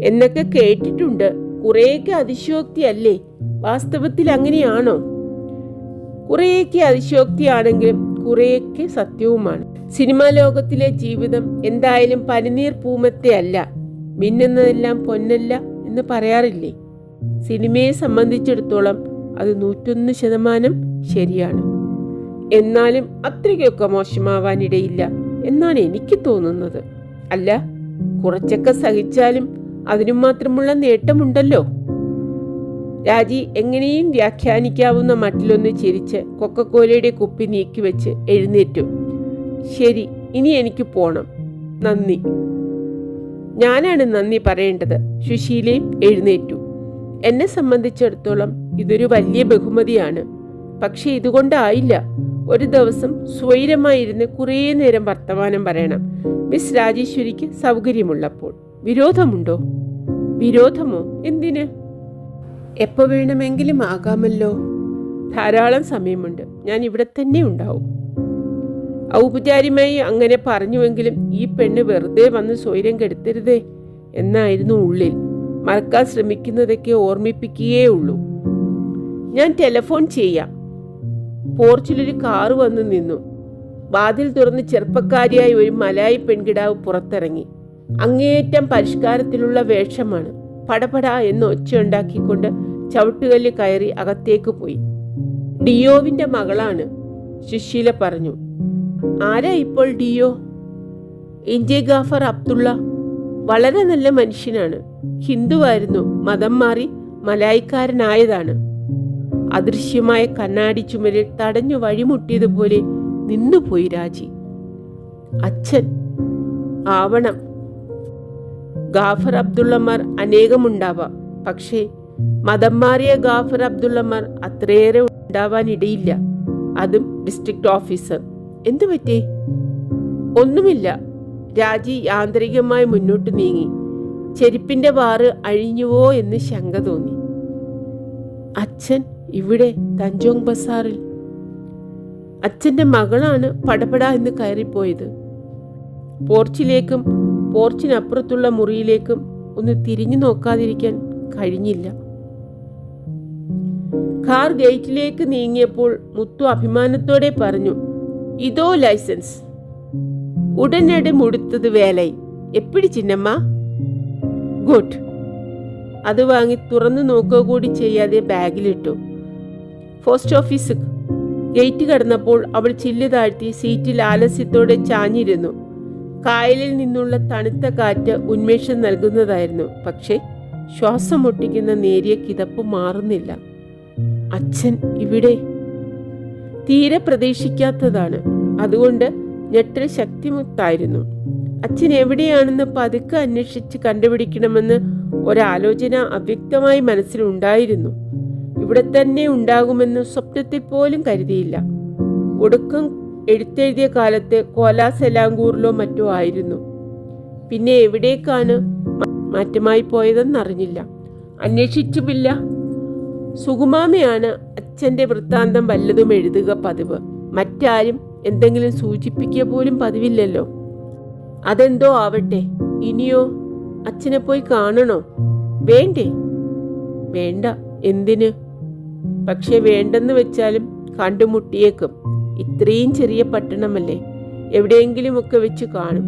Speaker 1: എന്നൊക്കെ കേട്ടിട്ടുണ്ട്. കുറേയൊക്കെ അതിശയോക്തിയല്ലേ? വാസ്തവത്തിൽ അങ്ങനെയാണോ? കുറേയൊക്കെ അതിശയോക്തിയാണെങ്കിലും കുറേയൊക്കെ സത്യവുമാണ്. സിനിമാ ലോകത്തിലെ ജീവിതം എന്തായാലും പനിനീർ പൂമത്തെ അല്ല. മിന്നുന്നതെല്ലാം പൊന്നല്ല എന്ന് പറയാറില്ലേ? സിനിമയെ സംബന്ധിച്ചിടത്തോളം അത് 101% ശരിയാണ്. എന്നാലും അത്രയ്ക്കൊക്കെ മോശമാവാനിടയില്ല. എന്നാണ് എനിക്ക് തോന്നുന്നത്. അല്ല, കുറച്ചൊക്കെ സഹിച്ചാലും അതിനും മാത്രമുള്ള നേട്ടമുണ്ടല്ലോ. രാജി എങ്ങനെയും വ്യാഖ്യാനിക്കാവുന്ന മട്ടിലൊന്ന് ചിരിച്ച് കൊക്കക്കോലയുടെ കുപ്പി നീക്കിവെച്ച് എഴുന്നേറ്റു. ശരി, ഇനി എനിക്ക് പോണം. നന്ദി. ഞാനാണ് നന്ദി പറയേണ്ടത്. സുശീലയും എഴുന്നേറ്റു. എന്നെ സംബന്ധിച്ചിടത്തോളം ഇതൊരു വലിയ ബഹുമതിയാണ്. പക്ഷെ ഇതുകൊണ്ടായില്ല. ഒരു ദിവസം സ്വൈരമായിരുന്ന് കുറേ നേരം വർത്തമാനം പറയണം, മിസ് രാജേശ്വരിക്ക് സൗകര്യമുള്ളപ്പോൾ. വിരോധമുണ്ടോ? വിരോധമോ? എന്തിന്? എപ്പോൾ വേണമെങ്കിലും ആകാമല്ലോ. ധാരാളം സമയമുണ്ട്. ഞാൻ ഇവിടെ തന്നെ ഉണ്ടാവും. ഔപചാരികമായി അങ്ങനെ പറഞ്ഞുവെങ്കിലും ഈ പെണ്ണ് വെറുതെ വന്ന് സ്വൈരം കെടുത്തരുതേ എന്നായിരുന്നു ഉള്ളിൽ. മറക്കാൻ ശ്രമിക്കുന്നതൊക്കെ ഓർമ്മിപ്പിക്കുകയേ ഉള്ളൂ. ഞാൻ ടെലിഫോൺ ചെയ്യാം. പോർച്ചിലൊരു കാറ് വന്നു നിന്നു. വാതിൽ തുറന്ന് ചെറുപ്പക്കാരിയായ ഒരു മലായി പെൺകിടാവ് പുറത്തിറങ്ങി. അങ്ങേയറ്റം പരിഷ്കാരത്തിലുള്ള വേഷമാണ്. പടപട എന്ന് ഒച്ചയുണ്ടാക്കിക്കൊണ്ട് ചവിട്ടുകല്ല് കയറി അകത്തേക്ക് പോയി. ഡിയോവിന്റെ മകളാണ്, സുശീല പറഞ്ഞു. ആരാ ഇപ്പോൾ ഡിയോ? എൻജെ ഗാഫർ അബ്ദുള്ള. വളരെ നല്ല മനുഷ്യനാണ്. ഹിന്ദുവായിരുന്നു, മതം മാറി മലായിക്കാരനായതാണ്. അദൃശ്യമായ കണ്ണാടി ചുമരിൽ തടഞ്ഞു വഴിമുട്ടിയതുപോലെ നിന്നുപോയി രാജി. അച്ഛൻ ആവണം. ഗാഫർ അബ്ദുള്ളമാർ അനേകമുണ്ടാവാം. പക്ഷേ മതം മാറിയ ഗാഫർ അബ്ദുള്ളമാർ അത്രയേറെ ഉണ്ടാവാനിടയില്ല. അതും ഡിസ്ട്രിക്ട് ഓഫീസർ. എന്തു പറ്റി? ഒന്നുമില്ല. രാജി യാന്ത്രികമായി മുന്നോട്ട് നീങ്ങി. ചെരുപ്പിന്റെ വാറ് അഴിഞ്ഞുവോ എന്ന് ശങ്ക തോന്നി. അച്ഛൻ ഇവിടെ തഞ്ചോങ് ബസാറിൽ. അച്ഛന്റെ മകളാണ് പടപട എന്ന് കയറിപ്പോയത്. പോർച്ചിലേക്കും പോർച്ചിനപ്പുറത്തുള്ള മുറിയിലേക്കും ഒന്ന് തിരിഞ്ഞു നോക്കാതിരിക്കാൻ കഴിഞ്ഞില്ല. കാർ ഗേറ്റിലേക്ക് നീങ്ങിയപ്പോൾ മുത്തു അഭിമാനത്തോടെ പറഞ്ഞു, ഇതോ ലൈസൻസ്. ഉടനടി മുടുത്തത് വേലൈ. എപ്പിടി ചിന്നമ്മ? ഗുഡ്. അത് വാങ്ങി തുറന്നു നോക്കുക കൂടി ചെയ്യാതെ ബാഗിലിട്ടു. Post office. ഗേറ്റ് കടന്നപ്പോൾ അവൾ ചില്ല് താഴ്ത്തി സീറ്റിൽ ആലസ്യത്തോടെ ചാഞ്ഞിരുന്നു. കായലിൽ നിന്നുള്ള തണുത്ത കാറ്റ് ഉന്മേഷം നൽകുന്നതായിരുന്നു. പക്ഷേ ശ്വാസം മുട്ടിക്കുന്ന നേരിയ കിതപ്പ് മാറുന്നില്ല. അച്ഛൻ ഇവിടെ? തീരെ പ്രതീക്ഷിക്കാത്തതാണ്. അതുകൊണ്ട് ഞെട്ടൽ ശക്തിമുക്തായിരുന്നു. അച്ഛൻ എവിടെയാണെന്ന് പതുക്കെ അന്വേഷിച്ച് കണ്ടുപിടിക്കണമെന്ന് ഒരാലോചന അവ്യക്തമായി മനസ്സിലുണ്ടായിരുന്നു. ഇവിടെ തന്നെ ഉണ്ടാകുമെന്ന് സ്വപ്നത്തിൽ പോലും കരുതിയില്ല. ഒടുക്കം എഴുത്തെഴുതിയ കാലത്ത് കോലാസലാങ്കൂറിലോ മറ്റോ ആയിരുന്നു. പിന്നെ എവിടേക്കാണ് മാറ്റമായി പോയതെന്നറിഞ്ഞില്ല. അന്വേഷിച്ചുമില്ല. സുകുമാമയാണ് അച്ഛൻ്റെ വൃത്താന്തം വല്ലതും എഴുതുക പതിവ്. മറ്റാരും എന്തെങ്കിലും സൂചിപ്പിക്കുക പോലും പതിവില്ലല്ലോ. അതെന്തോ ആവട്ടെ. ഇനിയോ? അച്ഛനെ പോയി കാണണോ? വേണ്ടേ? വേണ്ട. എന്തിന്? പക്ഷെ വേണ്ടെന്ന് വെച്ചാലും കണ്ടുമുട്ടിയേക്കും. ഇത്രയും ചെറിയ പട്ടണമല്ലേ, എവിടെയെങ്കിലുമൊക്കെ വെച്ച് കാണും.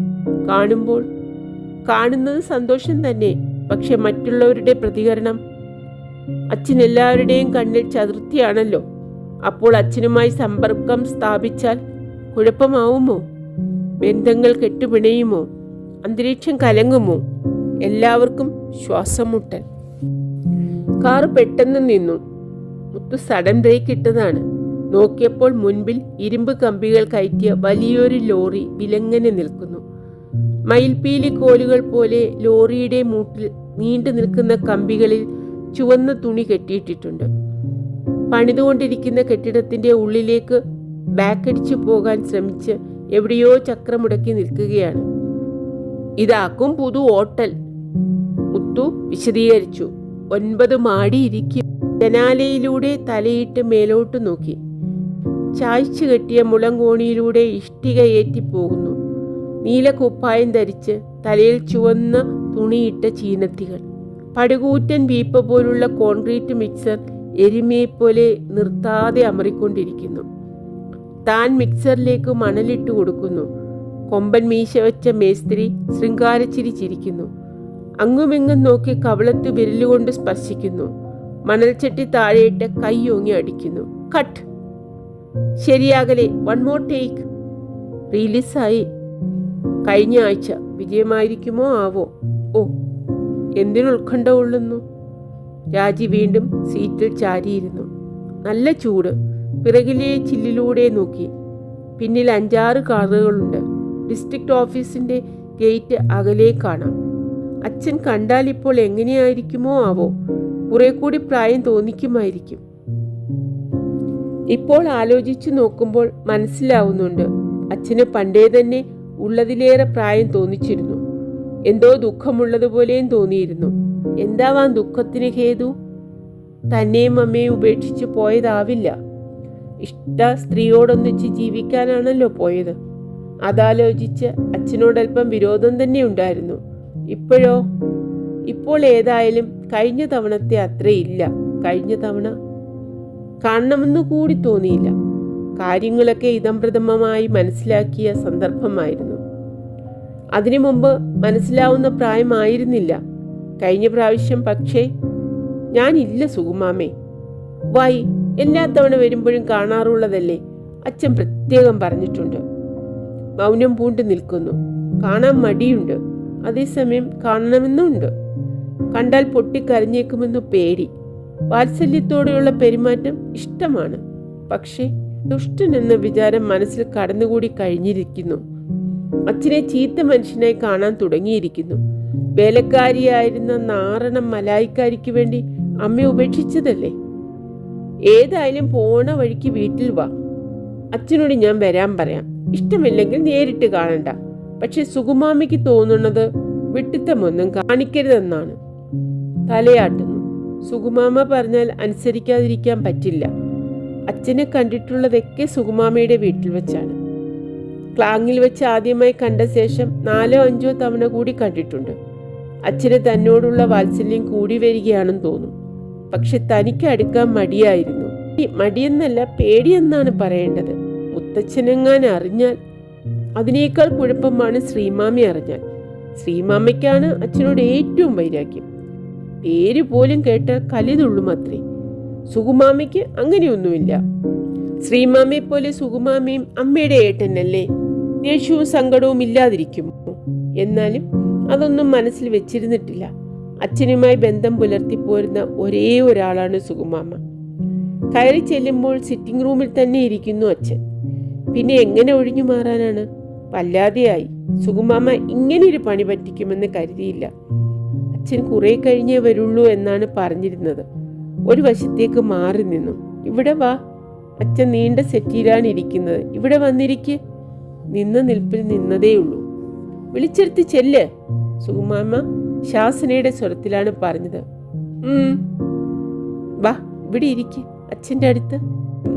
Speaker 1: കാണുന്നത് സന്തോഷം തന്നെ. പക്ഷെ മറ്റുള്ളവരുടെ പ്രതികരണം? അച്ഛൻ എല്ലാവരുടെയും കണ്ണിൽ ചതുർത്ഥിയാണല്ലോ. അപ്പോൾ അച്ഛനുമായി സമ്പർക്കം സ്ഥാപിച്ചാൽ കുഴപ്പമാവുമോ? ബന്ധങ്ങൾ കെട്ടുപിണയുമോ? അന്തരീക്ഷം കലങ്ങുമോ? എല്ലാവർക്കും ശ്വാസം മുട്ടൽ. കാർ പെട്ടെന്ന് നിന്നു. മുത്തു സഡൻ ബ്രേക്ക് ഇട്ടതാണ്. നോക്കിയപ്പോൾ മുൻപിൽ ഇരുമ്പ് കമ്പികൾ കയറ്റിയ വലിയൊരു ലോറി വിലങ്ങനെ നിൽക്കുന്നു. മയിൽപീലി കോലുകൾ പോലെ ലോറിയുടെ മൂട്ടിൽ നീണ്ടു നിൽക്കുന്ന കമ്പികളിൽ ചുവന്ന തുണി കെട്ടിയിട്ടിട്ടുണ്ട്. പണിതുകൊണ്ടിരിക്കുന്ന കെട്ടിടത്തിന്റെ ഉള്ളിലേക്ക് ബാക്കടിച്ചു പോകാൻ ശ്രമിച്ച് എവിടെയോ ചക്രമുടക്കി നിൽക്കുകയാണ്. ഇതാക്കും പുതു ഹോട്ടൽ, മുത്തു വിശദീകരിച്ചു. 9 മാടി ഇരിക്കും. ജനാലയിലൂടെ തലയിട്ട് മേലോട്ട് നോക്കി. ചായ്ച്ചു കെട്ടിയ മുളങ്കോണിയിലൂടെ ഇഷ്ടിക ഏറ്റിപ്പോകുന്നു. നീലക്കുപ്പായം ധരിച്ച് തലയിൽ ചുവന്ന തുണിയിട്ട ചീനത്തികൾ. പടുകൂറ്റൻ വീപ്പ പോലുള്ള കോൺക്രീറ്റ് മിക്സർ എരുമയെപ്പോലെ നിർത്താതെ അമറിക്കൊണ്ടിരിക്കുന്നു. താൻ മിക്സറിലേക്ക് മണലിട്ട് കൊടുക്കുന്നു. കൊമ്പൻ മീശ വെച്ച മേസ്ത്രി ശൃംഗാരച്ചിരി ചിരിക്കുന്നു. അങ്ങുമിങ്ങും നോക്കി കവളത്ത് വിരലുകൊണ്ട് സ്പർശിക്കുന്നു. മണൽച്ചട്ടി താഴെയിട്ട് കൈയോങ്ങി അടിക്കുന്നു. കട്ട്. ശരിയാകലേ. 1 more ടേക്ക്. റിലീസായി. കഴിഞ്ഞ ആഴ്ച വിജയമായിരിക്കുമോ ആവോ. ഓ, എന്തിനു ഉത്കണ്ഠ കൊള്ളുന്നു? രാജി വീണ്ടും സീറ്റിൽ ചാരിയിരുന്നു. നല്ല ചൂട്. പിറകിലെ ചില്ലിലൂടെ നോക്കി. പിന്നിൽ 5-6 കാറുകളുണ്ട്. ഡിസ്ട്രിക്ട് ഓഫീസിന്റെ ഗേറ്റ് അകലെ കാണാം. അച്ഛൻ കണ്ടാൽ ഇപ്പോൾ എങ്ങനെയായിരിക്കുമോ ആവോ. കുറെ കൂടി പ്രായം തോന്നിക്കുമായിരിക്കും. ഇപ്പോൾ ആലോചിച്ചു നോക്കുമ്പോൾ മനസ്സിലാവുന്നുണ്ട്, അച്ഛന് പണ്ടേ തന്നെ ഉള്ളതിലേറെ പ്രായം തോന്നിച്ചിരുന്നു. എന്തോ ദുഃഖമുള്ളതുപോലെയും തോന്നിയിരുന്നു. എന്താവാൻ ദുഃഖത്തിന് ഹേതു? തന്നെയും അമ്മയും ഉപേക്ഷിച്ച് പോയതാവില്ല. ഇഷ്ട സ്ത്രീയോടൊന്നിച്ച് ജീവിക്കാനാണല്ലോ പോയത്. അതാലോചിച്ച് അച്ഛനോടൽപ്പം വിരോധം തന്നെ ഉണ്ടായിരുന്നു. ഇപ്പോഴോ? ഇപ്പോൾ ഏതായാലും കഴിഞ്ഞ തവണത്തെ അത്രയില്ല. കഴിഞ്ഞ തവണ കാണണമെന്നു കൂടി തോന്നിയില്ല. കാര്യങ്ങളൊക്കെ ഇതംപ്രഥമമായി മനസ്സിലാക്കിയ സന്ദർഭമായിരുന്നു. അതിനു മുമ്പ് മനസ്സിലാവുന്ന പ്രായമായിരുന്നില്ല കഴിഞ്ഞ പ്രാവശ്യം. പക്ഷേ ഞാനില്ല സുകുമാമേ. വൈ, എല്ലാ തവണ വരുമ്പോഴും കാണാറുള്ളതല്ലേ, അച്ഛൻ പ്രത്യേകം പറഞ്ഞിട്ടുണ്ട്. മൗനം പൂണ്ട് നിൽക്കുന്നു. കാണാൻ മടിയുണ്ട്, അതേസമയം കാണണമെന്നുണ്ട്. കണ്ടാൽ പൊട്ടിക്കരഞ്ഞേക്കുമെന്ന് പേടി. വാത്സല്യത്തോടെയുള്ള പെരുമാറ്റം ഇഷ്ടമാണ്. പക്ഷേ ദുഷ്ടൻ എന്ന വിചാരം മനസ്സിൽ കടന്നുകൂടി കഴിഞ്ഞിരിക്കുന്നു. അച്ഛനെ ചീത്ത മനുഷ്യനായി കാണാൻ തുടങ്ങിയിരിക്കുന്നു. വേലക്കാരിയായിരുന്ന നാരണം മലായിക്കാരിക്ക് വേണ്ടി അമ്മ ഉപേക്ഷിച്ചതല്ലേ. ഏതായാലും പോണ വഴിക്ക് വീട്ടിൽ വാ. അച്ഛനോട് ഞാൻ വരാൻ പറയാം. ഇഷ്ടമില്ലെങ്കിൽ നേരിട്ട് കാണണ്ട. പക്ഷെ സുകുമാമയ്ക്ക് തോന്നുന്നത് വിട്ടിത്തമൊന്നും കാണിക്കരുതെന്നാണ്. തലയാട്ടുന്നു. സുകുമാമ പറഞ്ഞാൽ അനുസരിക്കാതിരിക്കാൻ പറ്റില്ല. അച്ഛനെ കണ്ടിട്ടുള്ളതൊക്കെ സുകുമാമയുടെ വീട്ടിൽ വെച്ചാണ്. ക്ലാങ്ങിൽ വെച്ച് ആദ്യമായി കണ്ട ശേഷം 4-5 തവണ കൂടി കണ്ടിട്ടുണ്ട്. അച്ഛന് തന്നോടുള്ള വാത്സല്യം കൂടി വരികയാണെന്ന് തോന്നും. പക്ഷെ തനിക്ക് അടുക്കാൻ മടിയായിരുന്നു. മടിയെന്നല്ല, പേടിയെന്നാണ് പറയേണ്ടത്. മുത്തച്ഛനെങ്ങാൻ അറിഞ്ഞാൽ. അതിനേക്കാൾ കുഴപ്പമാണ് ശ്രീമാമി അറിഞ്ഞാൽ. ശ്രീമാമയ്ക്കാണ് അച്ഛനോട് ഏറ്റവും വൈരാഗ്യം. പേര് പോലും കേട്ടാൽ കലിതുള്ളും അത്രേ. സുകുമാമയ്ക്ക് അങ്ങനെയൊന്നുമില്ല. ശ്രീമാമയെ പോലെ സുകുമാമയും അമ്മയുടെ ഏട്ടനല്ലേ. ദേഷ്യവും സങ്കടവും ഇല്ലാതിരിക്കുമോ? എന്നാലും അതൊന്നും മനസ്സിൽ വെച്ചിരുന്നിട്ടില്ല. അച്ഛനുമായി ബന്ധം പുലർത്തിപ്പോരുന്ന ഒരേ ഒരാളാണ് സുകുമാമ. കയറി ചെല്ലുമ്പോൾ സിറ്റിംഗ് റൂമിൽ തന്നെ ഇരിക്കുന്നു അച്ഛൻ. പിന്നെ എങ്ങനെ ഒഴിഞ്ഞു മാറാനാണ്? വല്ലാതെയായി. സുകുമാമ ഇങ്ങനെയൊരു പണി പറ്റിക്കുമെന്ന് കരുതിയില്ല. അച്ഛൻ കുറെ കഴിഞ്ഞേ വരുള്ളൂ എന്നാണ് പറഞ്ഞിരുന്നത്. ഒരു വശത്തേക്ക് മാറി നിന്നു. ഇവിടെ വാ. അച്ഛൻ നീണ്ട സെറ്റിയിലാണ് ഇരിക്കുന്നത്. ഇവിടെ വന്നിരിക്കെ. നിന്ന നിൽപ്പിൽ നിന്നതേയുള്ളൂ. വിളിച്ചെടുത്ത് ചെല്ല്. സുകുമാമ ശാസനയുടെ സ്വരത്തിലാണ് പറഞ്ഞത്. വാ, ഇവിടെ ഇരിക്ക് അച്ഛൻ്റെ അടുത്ത്.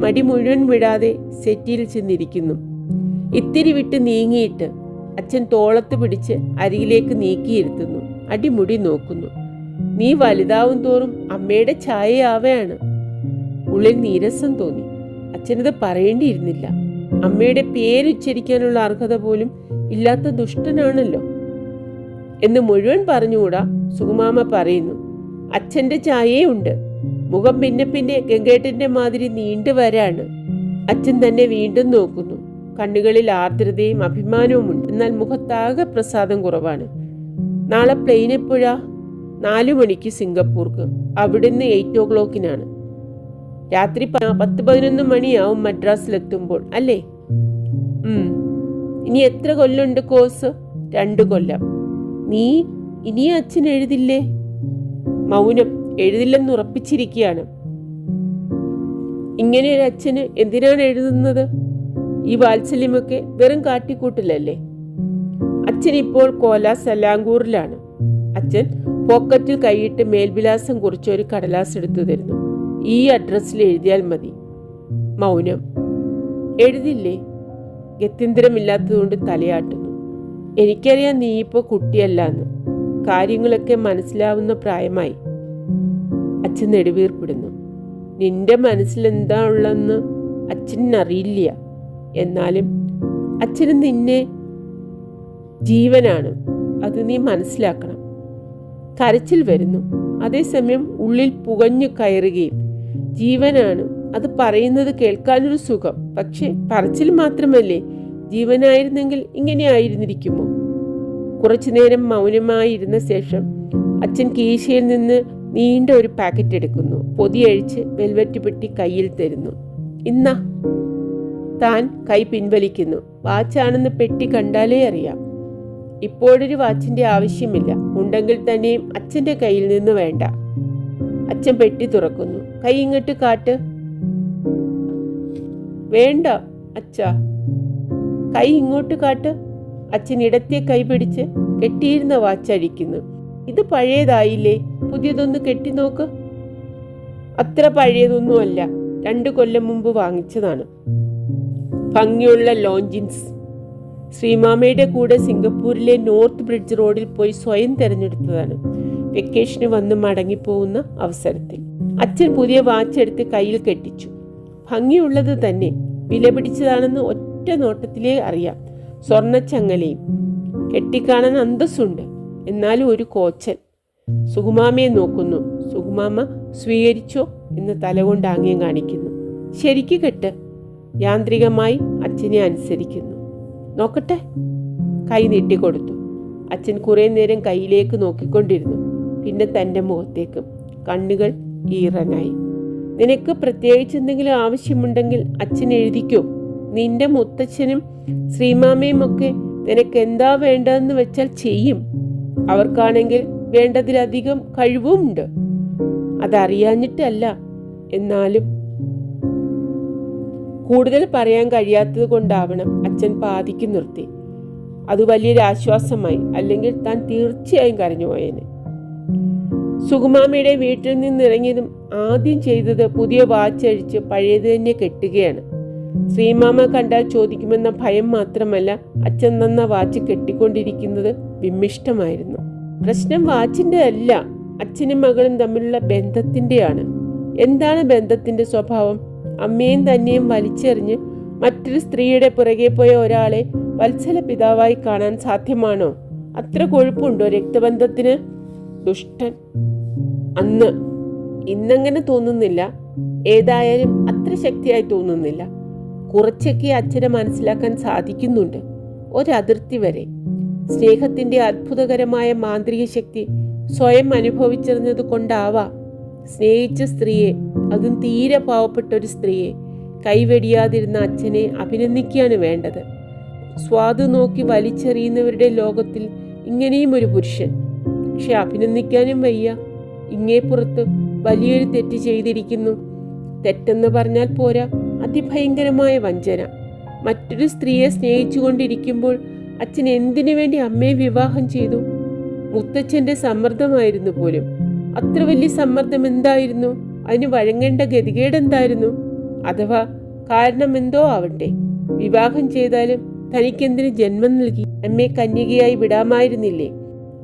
Speaker 1: മടി മുഴുവൻ വിടാതെ സെറ്റിയിൽ ചെന്നിരിക്കുന്നു. ഇത്തിരി വിട്ട് നീങ്ങിയിട്ട് അച്ഛൻ തോളത്ത് പിടിച്ച് അരികിലേക്ക് നീക്കിയിരുത്തുന്നു. അടിമുടി നോക്കുന്നു. നീ വലുതാവും തോറും അമ്മയുടെ ഛായയാവുകയാണ്. ഉള്ളിൽ നീരസം തോന്നി. അച്ഛനത് പറയേണ്ടിയിരുന്നില്ല. അമ്മയുടെ പേരുച്ചരിക്കാനുള്ള അർഹത പോലും ഇല്ലാത്ത ദുഷ്ടനാണല്ലോ എന്ന് മുഴുവൻ പറഞ്ഞുകൂടാ. സുകുമാമ പറയുന്നു. അച്ഛൻ്റെ ഛായയുണ്ട്. മുഖം പിന്നെ പിന്നെ ഗംഗേട്ടന്റെ മാതിരി നീണ്ടു വരാണ്. അച്ഛൻ തന്നെ വീണ്ടും നോക്കുന്നു. കണ്ണുകളിൽ ആർദ്രതയും അഭിമാനവും ഉണ്ട്. എന്നാൽ മുഖത്താകെ പ്രസാദം കുറവാണ്. നാളെ പ്ലെയിൻ എപ്പോഴാ? 4 മണിക്ക് സിംഗപ്പൂർക്ക്. അവിടുന്ന് 8 o'clock രാത്രി 10-11 മണിയാവും മദ്രാസിലെത്തുമ്പോൾ അല്ലേ? ഇനി എത്ര കൊല്ലമുണ്ട് കോഴ്സ്? 2 കൊല്ലം. നീ ഇനി അച്ഛൻ എഴുതില്ലേ? മൗനം. എഴുതില്ലെന്ന് ഉറപ്പിച്ചിരിക്കുകയാണ്. ഇങ്ങനെ ഒരു അച്ഛന് എന്തിനാണ് എഴുതുന്നത്? ഈ വാത്സല്യമൊക്കെ വെറും കാട്ടിക്കൂട്ടിലല്ലേ? അച്ഛൻ ഇപ്പോൾ കോലാസലാങ്കൂറിലാണ്. അച്ഛൻ പോക്കറ്റിൽ കൈയിട്ട് മേൽവിലാസം കുറിച്ച് ഒരു കടലാസ് എടുത്തു തരുന്നു. ഈ അഡ്രസ്സിൽ എഴുതിയാൽ മതി. മൗനം. എഴുതില്ലേ? ഗത്യന്തരമില്ലാത്തതുകൊണ്ട് തലയാട്ടുന്നു. എനിക്കറിയാം നീ ഇപ്പോൾ കുട്ടിയല്ലാന്ന്. കാര്യങ്ങളൊക്കെ മനസ്സിലാവുന്ന പ്രായമായി. അച്ഛൻ നെടുവീർപ്പിടുന്നു. നിന്റെ മനസ്സിലെന്താ ഉള്ളതെന്ന് അച്ഛനറിയില്ല. എന്നാലും അച്ഛന് നിന്നെ ജീവനാണ്. അത് നീ മനസ്സിലാക്കണം. കരച്ചിൽ വരുന്നു. അതേസമയം ഉള്ളിൽ പുകഞ്ഞു കയറുകയും. ജീവനാണ്, അത് പറയുന്നത് കേൾക്കാനൊരു സുഖം. പക്ഷെ പറച്ചിൽ മാത്രമല്ലേ, ജീവനായിരുന്നെങ്കിൽ ഇങ്ങനെ ആയിരുന്നിരിക്കുമോ? കുറച്ചു നേരം മൗനമായിരുന്ന ശേഷം അച്ഛൻ കീശയിൽ നിന്ന് നീണ്ട ഒരു പാക്കറ്റ് എടുക്കുന്നു. പൊതിയഴിച്ച് വെൽവെറ്റ് പെട്ടി കയ്യിൽ തരുന്നു. ഇന്നാ. താൻ കൈ പിൻവലിക്കുന്നു. വാച്ചാണെന്ന് പെട്ടി കണ്ടാലേ അറിയാം. ഇപ്പോഴൊരു വാച്ചിന്റെ ആവശ്യമില്ല. ഉണ്ടെങ്കിൽ തന്നെയും അച്ഛൻ്റെ കയ്യിൽ നിന്ന് വേണ്ട. അച്ഛൻ പെട്ടി തുറക്കുന്നു. കൈ ഇങ്ങോട്ട് കാട്ട്. വേണ്ട അച്ഛാ. കൈ ഇങ്ങോട്ട് കാട്ട്. അച്ഛൻ ഇടത്തെ കൈ പിടിച്ച് കെട്ടിയിരുന്ന വാച്ച് അഴിക്കുന്നു. ഇത് പഴയതായില്ലേ? പുതിയതൊന്ന് കെട്ടി നോക്ക്. അത്ര പഴയതൊന്നുമല്ല. 2 കൊല്ലം മുമ്പ് വാങ്ങിച്ചതാണ്. ഭംഗിയുള്ള ലോഞ്ചിൻസ്. ശ്രീമാമയുടെ കൂടെ സിംഗപ്പൂരിലെ നോർത്ത് ബ്രിഡ്ജ് റോഡിൽ പോയി സ്വയം തിരഞ്ഞെടുത്തതാണ്. വെക്കേഷന് വന്ന് മടങ്ങിപ്പോകുന്ന അവസരത്തിൽ അച്ഛൻ പുതിയ വാച്ച് എടുത്ത് കയ്യിൽ കെട്ടിച്ചു. ഭംഗിയുള്ളത് തന്നെ. വില പിടിച്ചതാണെന്ന് ഒറ്റ നോട്ടത്തിലേ അറിയാം. സ്വർണ്ണച്ചങ്ങലയും. കെട്ടിക്കാണാൻ അന്തസ്സുണ്ട്. എന്നാലും ഒരു കോച്ചൽ. സുകുമാമയെ നോക്കുന്നു. സുകുമാമ സ്വീകരിച്ചോ എന്ന് തലകൊണ്ട് ആംഗ്യം കാണിക്കുന്നു. ശരിക്ക് കെട്ട്. യാന്ത്രികമായി അച്ഛനെ അനുസരിക്കുന്നു. നോക്കട്ടെ. കൈ നീട്ടിക്കൊടുത്തു. അച്ഛൻ കുറെ നേരം കയ്യിലേക്ക് നോക്കിക്കൊണ്ടിരുന്നു. പിന്നെ തൻ്റെ മുഖത്തേക്കും. കണ്ണുകൾ ഈറനായി. നിനക്ക് പ്രത്യേകിച്ച് എന്തെങ്കിലും ആവശ്യമുണ്ടെങ്കിൽ അച്ഛൻ എഴുതിക്കോ. നിന്റെ മുത്തച്ഛനും ശ്രീമാമയും ഒക്കെ നിനക്ക് എന്താ വേണ്ടതെന്ന് വെച്ചാൽ ചെയ്യും. അവർക്കാണെങ്കിൽ വേണ്ടതിലധികം കഴിവുമുണ്ട്. അതറിയാഞ്ഞിട്ടല്ല. എന്നാലും കൂടുതൽ പറയാൻ കഴിയാത്തത് കൊണ്ടാവണം അച്ഛൻ പാതിക്ക് നിർത്തി. അത് വലിയൊരു ആശ്വാസമായി. അല്ലെങ്കിൽ താൻ തീർച്ചയായും കരഞ്ഞുപോയേനെ. സുകുമാമയുടെ വീട്ടിൽ നിന്നിറങ്ങിയതും ആദ്യം ചെയ്തത് പുതിയ വാച്ച് അഴിച്ച് പഴയത് തന്നെ കെട്ടുകയാണ്. ശ്രീമാമ കണ്ടാൽ ചോദിക്കുമെന്ന ഭയം മാത്രമല്ല, അച്ഛൻ തന്ന വാച്ച് കെട്ടിക്കൊണ്ടിരിക്കുന്നത് വിമ്മിഷ്ടമായിരുന്നു. പ്രശ്നം വാച്ചിൻ്റെ അല്ല, അച്ഛനും മകളും തമ്മിലുള്ള ബന്ധത്തിൻ്റെയാണ്. എന്താണ് ബന്ധത്തിൻ്റെ സ്വഭാവം? അമ്മയും തന്നെയും വലിച്ചെറിഞ്ഞ് മറ്റൊരു സ്ത്രീയുടെ പുറകെ പോയ ഒരാളെ വത്സല പിതാവായി കാണാൻ സാധ്യമാണോ? അത്ര കൊഴുപ്പുണ്ടോ രക്തബന്ധത്തിന്? ദുഷ്ടൻ. അന്ന്. ഇന്നങ്ങനെ തോന്നുന്നില്ല. ഏതായാലും അത്ര ശക്തിയായി തോന്നുന്നില്ല. കുറച്ചൊക്കെ അച്ഛനെ മനസ്സിലാക്കാൻ സാധിക്കുന്നുണ്ട്. ഒരതിർത്തി വരെ. സ്നേഹത്തിൻ്റെ അത്ഭുതകരമായ മാന്ത്രിക ശക്തി സ്വയം അനുഭവിച്ചറിഞ്ഞത് കൊണ്ടാവാം സ്നേഹിച്ച സ്ത്രീയെ, അതും തീരെ പാവപ്പെട്ട ഒരു സ്ത്രീയെ, കൈവെടിയാതിരുന്ന അച്ഛനെ അഭിനന്ദിക്കുകയാണ് വേണ്ടത്. സ്വാദ് നോക്കി വലിച്ചെറിയുന്നവരുടെ ലോകത്തിൽ ഇങ്ങനെയും ഒരു പുരുഷൻ. പക്ഷെ അഭിനന്ദിക്കാനും വയ്യ. ഇങ്ങേപ്പുറത്ത് വലിയൊരു തെറ്റ് ചെയ്തിരിക്കുന്നു. തെറ്റെന്ന് പറഞ്ഞാൽ പോരാ, അതിഭയങ്കരമായ വഞ്ചന. മറ്റൊരു സ്ത്രീയെ സ്നേഹിച്ചുകൊണ്ടിരിക്കുമ്പോൾ അച്ഛൻ എന്തിനു വേണ്ടി അമ്മയെ വിവാഹം ചെയ്തു? മുത്തച്ഛൻ്റെ സമ്മർദ്ദമായിരുന്നു പോലും. അത്ര വലിയ സമ്മർദ്ദം എന്തായിരുന്നു? അതിന് വഴങ്ങേണ്ട ഗതികേടെന്തായിരുന്നു? അഥവാ കാരണം എന്തോ ആവട്ടെ, വിവാഹം ചെയ്താലും തനിക്കെന്തിന് ജന്മം നൽകി? അമ്മയെ കന്യകയായി വിടാമായിരുന്നില്ലേ?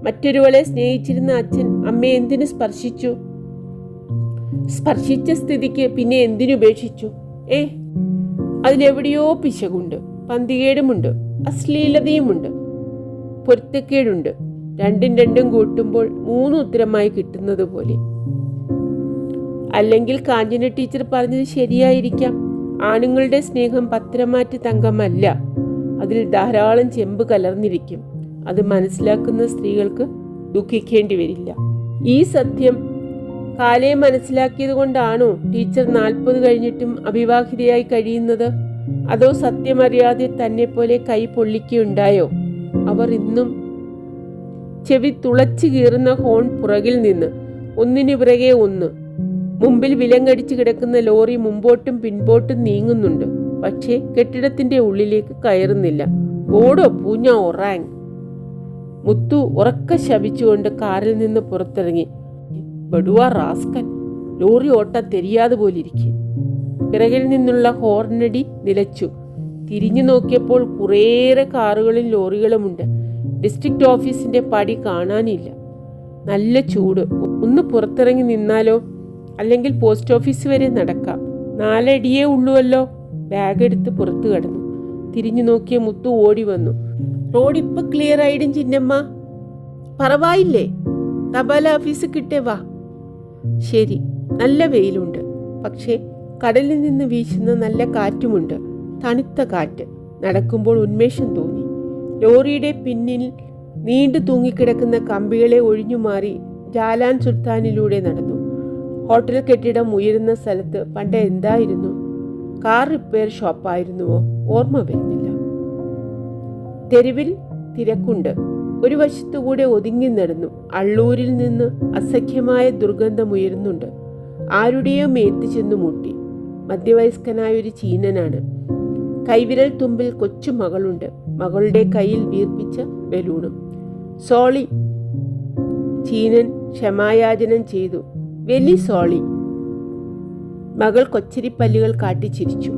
Speaker 1: മറ്റൊരുവളെ സ്നേഹിച്ചിരുന്ന അച്ഛൻ അമ്മയെ എന്തിനു സ്പർശിച്ചു? സ്പർശിച്ച സ്ഥിതിക്ക് പിന്നെ എന്തിനുപേക്ഷിച്ചു? അതിലെവിടെയോ പിശകുണ്ട്, പന്തികേടുമുണ്ട്, അശ്ലീലതയുമുണ്ട്, പൊരുത്തക്കേടുണ്ട്. രണ്ടും കൂട്ടുമ്പോൾ 3 ഉത്തരമായി കിട്ടുന്നത് പോലെ. അല്ലെങ്കിൽ കാഞ്ചന ടീച്ചർ പറഞ്ഞത് ശരിയായിരിക്കാം. ആണുങ്ങളുടെ സ്നേഹം പത്രമാറ്റ് തങ്കമല്ല. അതിൽ ധാരാളം ചെമ്പ് കലർന്നിരിക്കും. അത് മനസ്സിലാക്കുന്ന സ്ത്രീകൾക്ക് ദുഃഖിക്കേണ്ടി വരില്ല. ഈ സത്യം കാലയെ മനസ്സിലാക്കിയത് കൊണ്ടാണോ ടീച്ചർ 40 കഴിഞ്ഞിട്ടും അവിവാഹിതയായി കഴിയുന്നത്? അതോ സത്യമറിയാതെ തന്നെ പോലെ കൈ പൊള്ളിക്കുകയുണ്ടായോ? അവർ ഇന്നും ചെവി തുളച്ചു കീറുന്ന ഹോൺ പുറകിൽ നിന്ന് ഒന്നിനു പിറകെ ഒന്ന്. മുമ്പിൽ വിലങ്ങടിച്ചു കിടക്കുന്ന ലോറി മുമ്പോട്ടും പിൻപോട്ടും നീങ്ങുന്നുണ്ട്. പക്ഷേ കെട്ടിടത്തിന്റെ ഉള്ളിലേക്ക് കയറുന്നില്ല. ഓടോ പൂഞ്ഞ ഒറാങ്. മുത്തു ഉറക്ക ശപിച്ചുകൊണ്ട് കാറിൽ നിന്ന് പുറത്തിറങ്ങി. ബടുവാ റാസ്കൽ. ലോറി ഓട്ടാൻ தெரிയാതെ പോലിരിക്കെ. പിറകിൽ നിന്നുള്ള ഹോർണടി നിലച്ചു. തിരിഞ്ഞു നോക്കിയപ്പോൾ കുറേയേറെ കാറുകളും ലോറികളുമുണ്ട്. ഡിസ്ട്രിക്ട് ഓഫീസിന്റെ പടി കാണാനില്ല. നല്ല ചൂട്. ഒന്ന് പുറത്തിറങ്ങി നിന്നാലോ? അല്ലെങ്കിൽ പോസ്റ്റ് ഓഫീസ് വരെ നടക്കാം. 4 അടിയേ ഉള്ളുവല്ലോ. ബാഗ് എടുത്ത് പുറത്തു കടന്നു. തിരിഞ്ഞു നോക്കിയ മുത്തു ഓടി വന്നു. റോഡ് ഇപ്പൊ ക്ലിയർ ആയിടും ചിന്നമ്മ. പറവായില്ലേ? തപാല ഓഫീസ് കിട്ടേ വാ. ശരി, നല്ല വെയിലുണ്ട്. പക്ഷേ കടലിൽ നിന്ന് വീശുന്ന നല്ല കാറ്റുമുണ്ട്. തണുത്ത കാറ്റ്. നടക്കുമ്പോൾ ഉന്മേഷം തോന്നി. ലോറിയുടെ പിന്നിൽ നീണ്ടു തൂങ്ങിക്കിടക്കുന്ന കമ്പികളെ ഒഴിഞ്ഞുമാറി ജാലാൻ സുൽത്താനിലൂടെ നടന്നു. ഹോട്ടൽ കെട്ടിടം ഉയരുന്ന സ്ഥലത്ത് പണ്ട് എന്തായിരുന്നു? കാർ റിപ്പയർ ഷോപ്പായിരുന്നുവോ? ഓർമ്മ വരുന്നില്ല. തെരുവിൽ തിരക്കുണ്ട്. ഒരു വശത്തുകൂടെ ഒതുങ്ങി നടന്നു. അള്ളൂരിൽ നിന്ന് അസഖ്യമായ ദുർഗന്ധം ഉയരുന്നുണ്ട്. ആരുടെയോ മേത്ത് ചെന്നു മുട്ടി. മധ്യവയസ്കനായ ഒരു ചീനനാണ്. കൈവിരൽ തുമ്പിൽ കൊച്ചു മകളുണ്ട്. മകളുടെ കയ്യിൽ വീർപ്പിച്ച ബലൂണും. സോളി. ചീനൻ ക്ഷമായാചനം ചെയ്തു. വെലി സോളി. മകൾ കൊച്ചരിപ്പല്ലുകൾ കാട്ടിച്ചിരിച്ചു.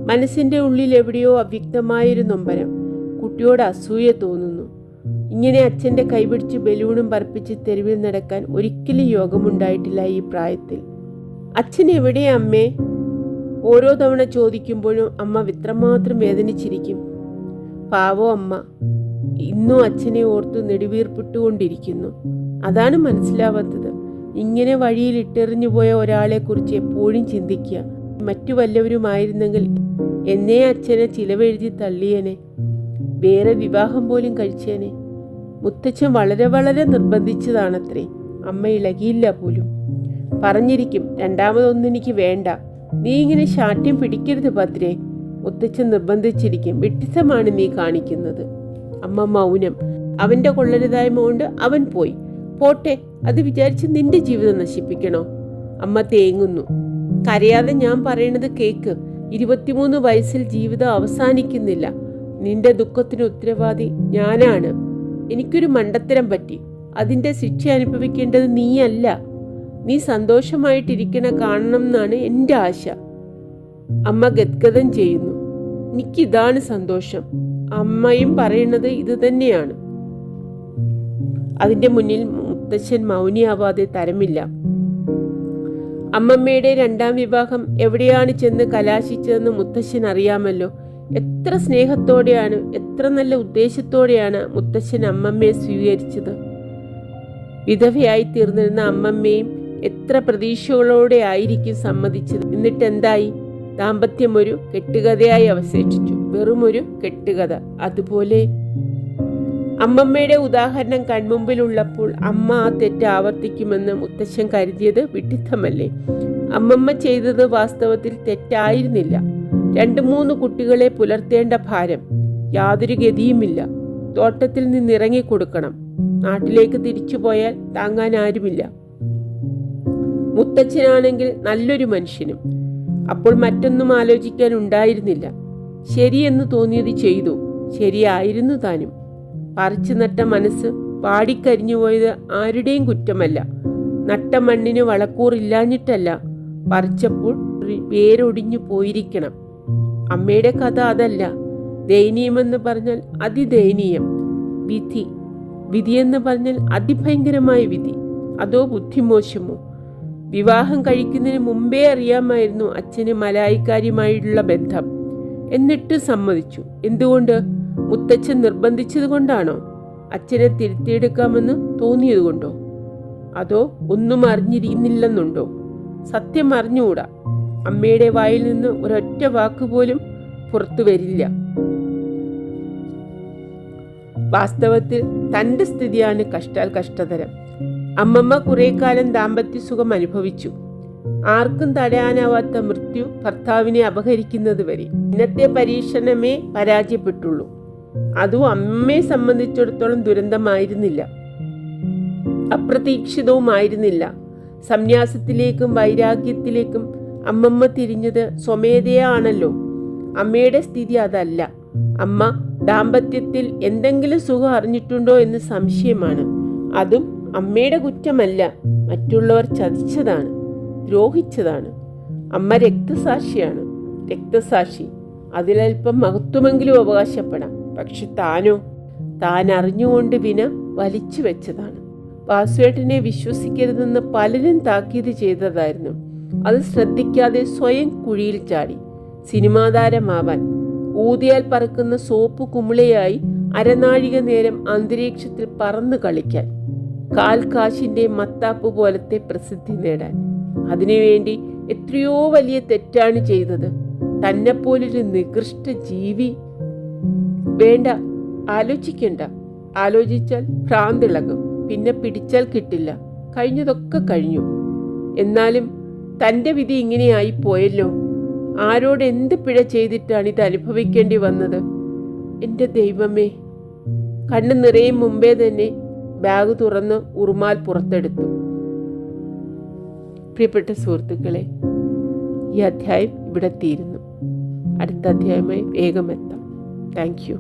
Speaker 1: മനസ്സിന്റെ ഉള്ളിൽ എവിടെയോ അവ്യക്തമായൊരു നൊമ്പരം. കുട്ടിയോട് അസൂയ തോന്നുന്നു. ഇങ്ങനെ അച്ഛൻ്റെ കൈപിടിച്ച് ബലൂണും പറപ്പിച്ച് തെരുവിൽ നടക്കാൻ ഒരിക്കലും യോഗമുണ്ടായിട്ടില്ല ഈ പ്രായത്തിൽ. അച്ഛൻ എവിടെയാ അമ്മേ? ഓരോ തവണ ചോദിക്കുമ്പോഴും അമ്മ ഇത്രമാത്രം വേദനിച്ചിരിക്കും. പാവോ അമ്മ ഇന്നും അച്ഛനെ ഓർത്ത് നെടുവീർപ്പിട്ടുകൊണ്ടിരിക്കുന്നു. അതാണ് മനസ്സിലാവാത്തത്. ഇങ്ങനെ വഴിയിൽ ഇട്ടെറിഞ്ഞു പോയ ഒരാളെക്കുറിച്ച് എപ്പോഴും ചിന്തിക്കുക. മറ്റു വല്ലവരുമായിരുന്നെങ്കിൽ എന്നേ അച്ഛനെ ചിലവെഴുതി തള്ളിയേനെ. വേറെ വിവാഹം പോലും കഴിച്ചേനെ. മുത്തച്ഛൻ വളരെ വളരെ നിർബന്ധിച്ചതാണത്രേ. അമ്മ ഇളകിയില്ല പോലും. പറഞ്ഞിരിക്കും, രണ്ടാമതൊന്നെനിക്ക് വേണ്ട, നീ ഇങ്ങനെ ശാഠ്യം പിടിക്കരുത് ഭദ്രേ. മുത്തച്ഛൻ നിർബന്ധിച്ചിരിക്കും. വിഡ്ഢിത്തമാണ് നീ കാണിക്കുന്നത്. അമ്മ മൗനം. അവൻ്റെ കൊള്ളരുതായ്മ കൊണ്ട് അവൻ പോയി. പോട്ടെ, അത് വിചാരിച്ച് നിന്റെ ജീവിതം നശിപ്പിക്കണോ? അമ്മ തേങ്ങുന്നു. കരയാതെ ഞാൻ പറയണത് കേക്ക്. 23 വയസ്സിൽ ജീവിതം അവസാനിക്കുന്നില്ല. നിന്റെ ദുഃഖത്തിന് ഉത്തരവാദി ഞാനാണ്. എനിക്കൊരു മണ്ടത്തരം പറ്റി. അതിൻ്റെ ശിക്ഷ അനുഭവിക്കേണ്ടത് നീയല്ല. നീ സന്തോഷമായിട്ടിരിക്കണ കാണണം എന്നാണ് എൻ്റെ ആശ. അമ്മ ഗദ്ഗതം ചെയ്യുന്നു. എനിക്കിതാണ് സന്തോഷം. അമ്മയും പറയുന്നത് ഇത് തന്നെയാണ്. അതിൻ്റെ മുന്നിൽ മുത്തച്ഛൻ മൗനിയാവാതെ തരമില്ല. അമ്മമ്മയുടെ 2ാം വിവാഹം എവിടെയാണ് ചെന്ന് കലാശിച്ചതെന്ന് മുത്തച്ഛൻ അറിയാമല്ലോ. എത്ര സ്നേഹത്തോടെയാണ്, എത്ര നല്ല ഉദ്ദേശത്തോടെയാണ് മുത്തച്ഛൻ അമ്മമ്മയെ സ്വീകരിച്ചത്. വിധവയായി തീർന്നിരുന്ന അമ്മമ്മയും എത്ര പ്രതീക്ഷകളോടെ ആയിരിക്കും സമ്മതിച്ചത്. എന്നിട്ട് എന്തായി? ദാമ്പത്യം ഒരു കെട്ടുകഥയായി അവശേഷിച്ചു. വെറുമൊരു കെട്ടുകഥ. അതുപോലെ അമ്മമ്മയുടെ ഉദാഹരണം കൺമുമ്പിലുള്ളപ്പോൾ അമ്മ ആ തെറ്റ് ആവർത്തിക്കുമെന്ന് മുത്തച്ഛൻ കരുതിയത് വിഡ്ഢിത്തമല്ലേ? അമ്മമ്മ ചെയ്തത് വാസ്തവത്തിൽ തെറ്റായിരുന്നില്ല. 2-3 കുട്ടികളെ പുലർത്തേണ്ട ഭാരം. യാതൊരു ഗതിയുമില്ല. തോട്ടത്തിൽ നിന്നിറങ്ങിക്കൊടുക്കണം. നാട്ടിലേക്ക് തിരിച്ചു പോയാൽ താങ്ങാൻ ആരുമില്ല. മുത്തച്ഛനാണെങ്കിൽ നല്ലൊരു മനുഷ്യനും. അപ്പോൾ മറ്റൊന്നും ആലോചിക്കാൻ ഉണ്ടായിരുന്നില്ല. ശരിയെന്ന് തോന്നിയത് ചെയ്തു. ശരിയായിരുന്നു താനും. പറിച്ചു നട്ട മനസ്സ് പാടിക്കരിഞ്ഞുപോയത് ആരുടെയും കുറ്റമല്ല. നട്ട മണ്ണിന് വളക്കൂറില്ലാഞ്ഞിട്ടല്ല. പറിച്ചപ്പോൾ വേരൊടിഞ്ഞു പോയിരിക്കണം. അമ്മയുടെ കഥ അതല്ല. ദയനീയമെന്ന് പറഞ്ഞാൽ അതിദയനീയം. വിധി. വിധിയെന്ന് പറഞ്ഞാൽ അതിഭയങ്കരമായ വിധി. അതോ ബുദ്ധിമോശമോ? വിവാഹം കഴിക്കുന്നതിന് മുമ്പേ അറിയാമായിരുന്നു അച്ഛന് മലായിക്കാരിയുമായുള്ള ബന്ധം. എന്നിട്ട് സമ്മതിച്ചു. എന്തുകൊണ്ട്? മുത്തച്ഛൻ നിർബന്ധിച്ചത് കൊണ്ടാണോ? അച്ഛനെ തിരുത്തിയെടുക്കാമെന്ന് തോന്നിയത് കൊണ്ടോ? അതോ ഒന്നും അറിഞ്ഞിരുന്നില്ലെന്നുണ്ടോ? സത്യം അറിഞ്ഞുകൂടാ. അമ്മയുടെ വായിൽ നിന്ന് ഒരൊറ്റ വാക്കുപോലും പുറത്തു വരില്ല. വാസ്തവത്തിൽ തൻ്റെ സ്ഥിതിയാണ് കഷ്ടാൽ കഷ്ടതരം. അമ്മമ്മ കുറെ കാലം ദാമ്പത്യ സുഖം അനുഭവിച്ചു. ആർക്കും തടയാനാവാത്ത മൃത്യു ഭർത്താവിനെ അപഹരിക്കുന്നത് വരെ. ഇന്നത്തെ പരീക്ഷണമേ പരാജയപ്പെട്ടുള്ളൂ. അതും അമ്മയെ സംബന്ധിച്ചിടത്തോളം ദുരന്തമായിരുന്നില്ല, അപ്രതീക്ഷിതവുമായിരുന്നില്ല. സന്യാസത്തിലേക്കും വൈരാഗ്യത്തിലേക്കും അമ്മമ്മ തിരിഞ്ഞത് സ്വമേധയാണല്ലോ. അമ്മയുടെ സ്ഥിതി അതല്ല. അമ്മ ദാമ്പത്യത്തിൽ എന്തെങ്കിലും സുഖം അറിഞ്ഞിട്ടുണ്ടോ എന്ന് സംശയമാണ്. അതും അമ്മയുടെ കുറ്റമല്ല. മറ്റുള്ളവർ ചതിച്ചതാണ്, ദ്രോഹിച്ചതാണ്. അമ്മ രക്തസാക്ഷിയാണ്. രക്തസാക്ഷി. അതിലൽപ്പം മഹത്വമെങ്കിലും അവകാശപ്പെടാം. പക്ഷെ താനോ? താൻ അറിഞ്ഞുകൊണ്ട് വിന വലിച്ചു വെച്ചതാണ്. വാസുവേട്ടനെ വിശ്വസിക്കരുതെന്ന് പലരും താക്കീത് ചെയ്തതായിരുന്നു. അത് ശ്രദ്ധിക്കാതെ സ്വയം കുഴിയിൽ ചാടി. സിനിമാതാരമാവാൻ, ഊതിയാൽ പറക്കുന്ന സോപ്പ് കുമിളയായി അരനാഴിക നേരം അന്തരീക്ഷത്തിൽ പറന്നു കളിക്കാൻ, കാൽ കാശിന്റെ മത്താപ്പ് പോലത്തെ പ്രസിദ്ധി നേടാൻ. അതിനുവേണ്ടി എത്രയോ വലിയ തെറ്റാണ് ചെയ്തത്. തന്നെപ്പോലൊരു നികൃഷ്ട ജീവി വേണ്ട, ആലോചിക്കണ്ട. ആലോചിച്ചാൽ ഭ്രാന്തിളകും, പിന്നെ പിടിച്ചാൽ കിട്ടില്ല. കഴിഞ്ഞതൊക്കെ കഴിഞ്ഞു. എന്നാലും തൻ്റെ വിധി ഇങ്ങനെയായി പോയല്ലോ. ആരോട് എന്ത് പിഴ ചെയ്തിട്ടാണ് ഇത് അനുഭവിക്കേണ്ടി വന്നത്? എൻ്റെ ദൈവമേ. കണ്ണു നിറയും മുമ്പേ തന്നെ ബാഗ് തുറന്ന് ഉറുമാൽ പുറത്തെടുത്തു. പ്രിയപ്പെട്ട സുഹൃത്തുക്കളെ, ഈ അധ്യായം ഇവിടെ തീരുന്നു. അടുത്ത അധ്യായമായി വേഗം എത്താം. Thank you.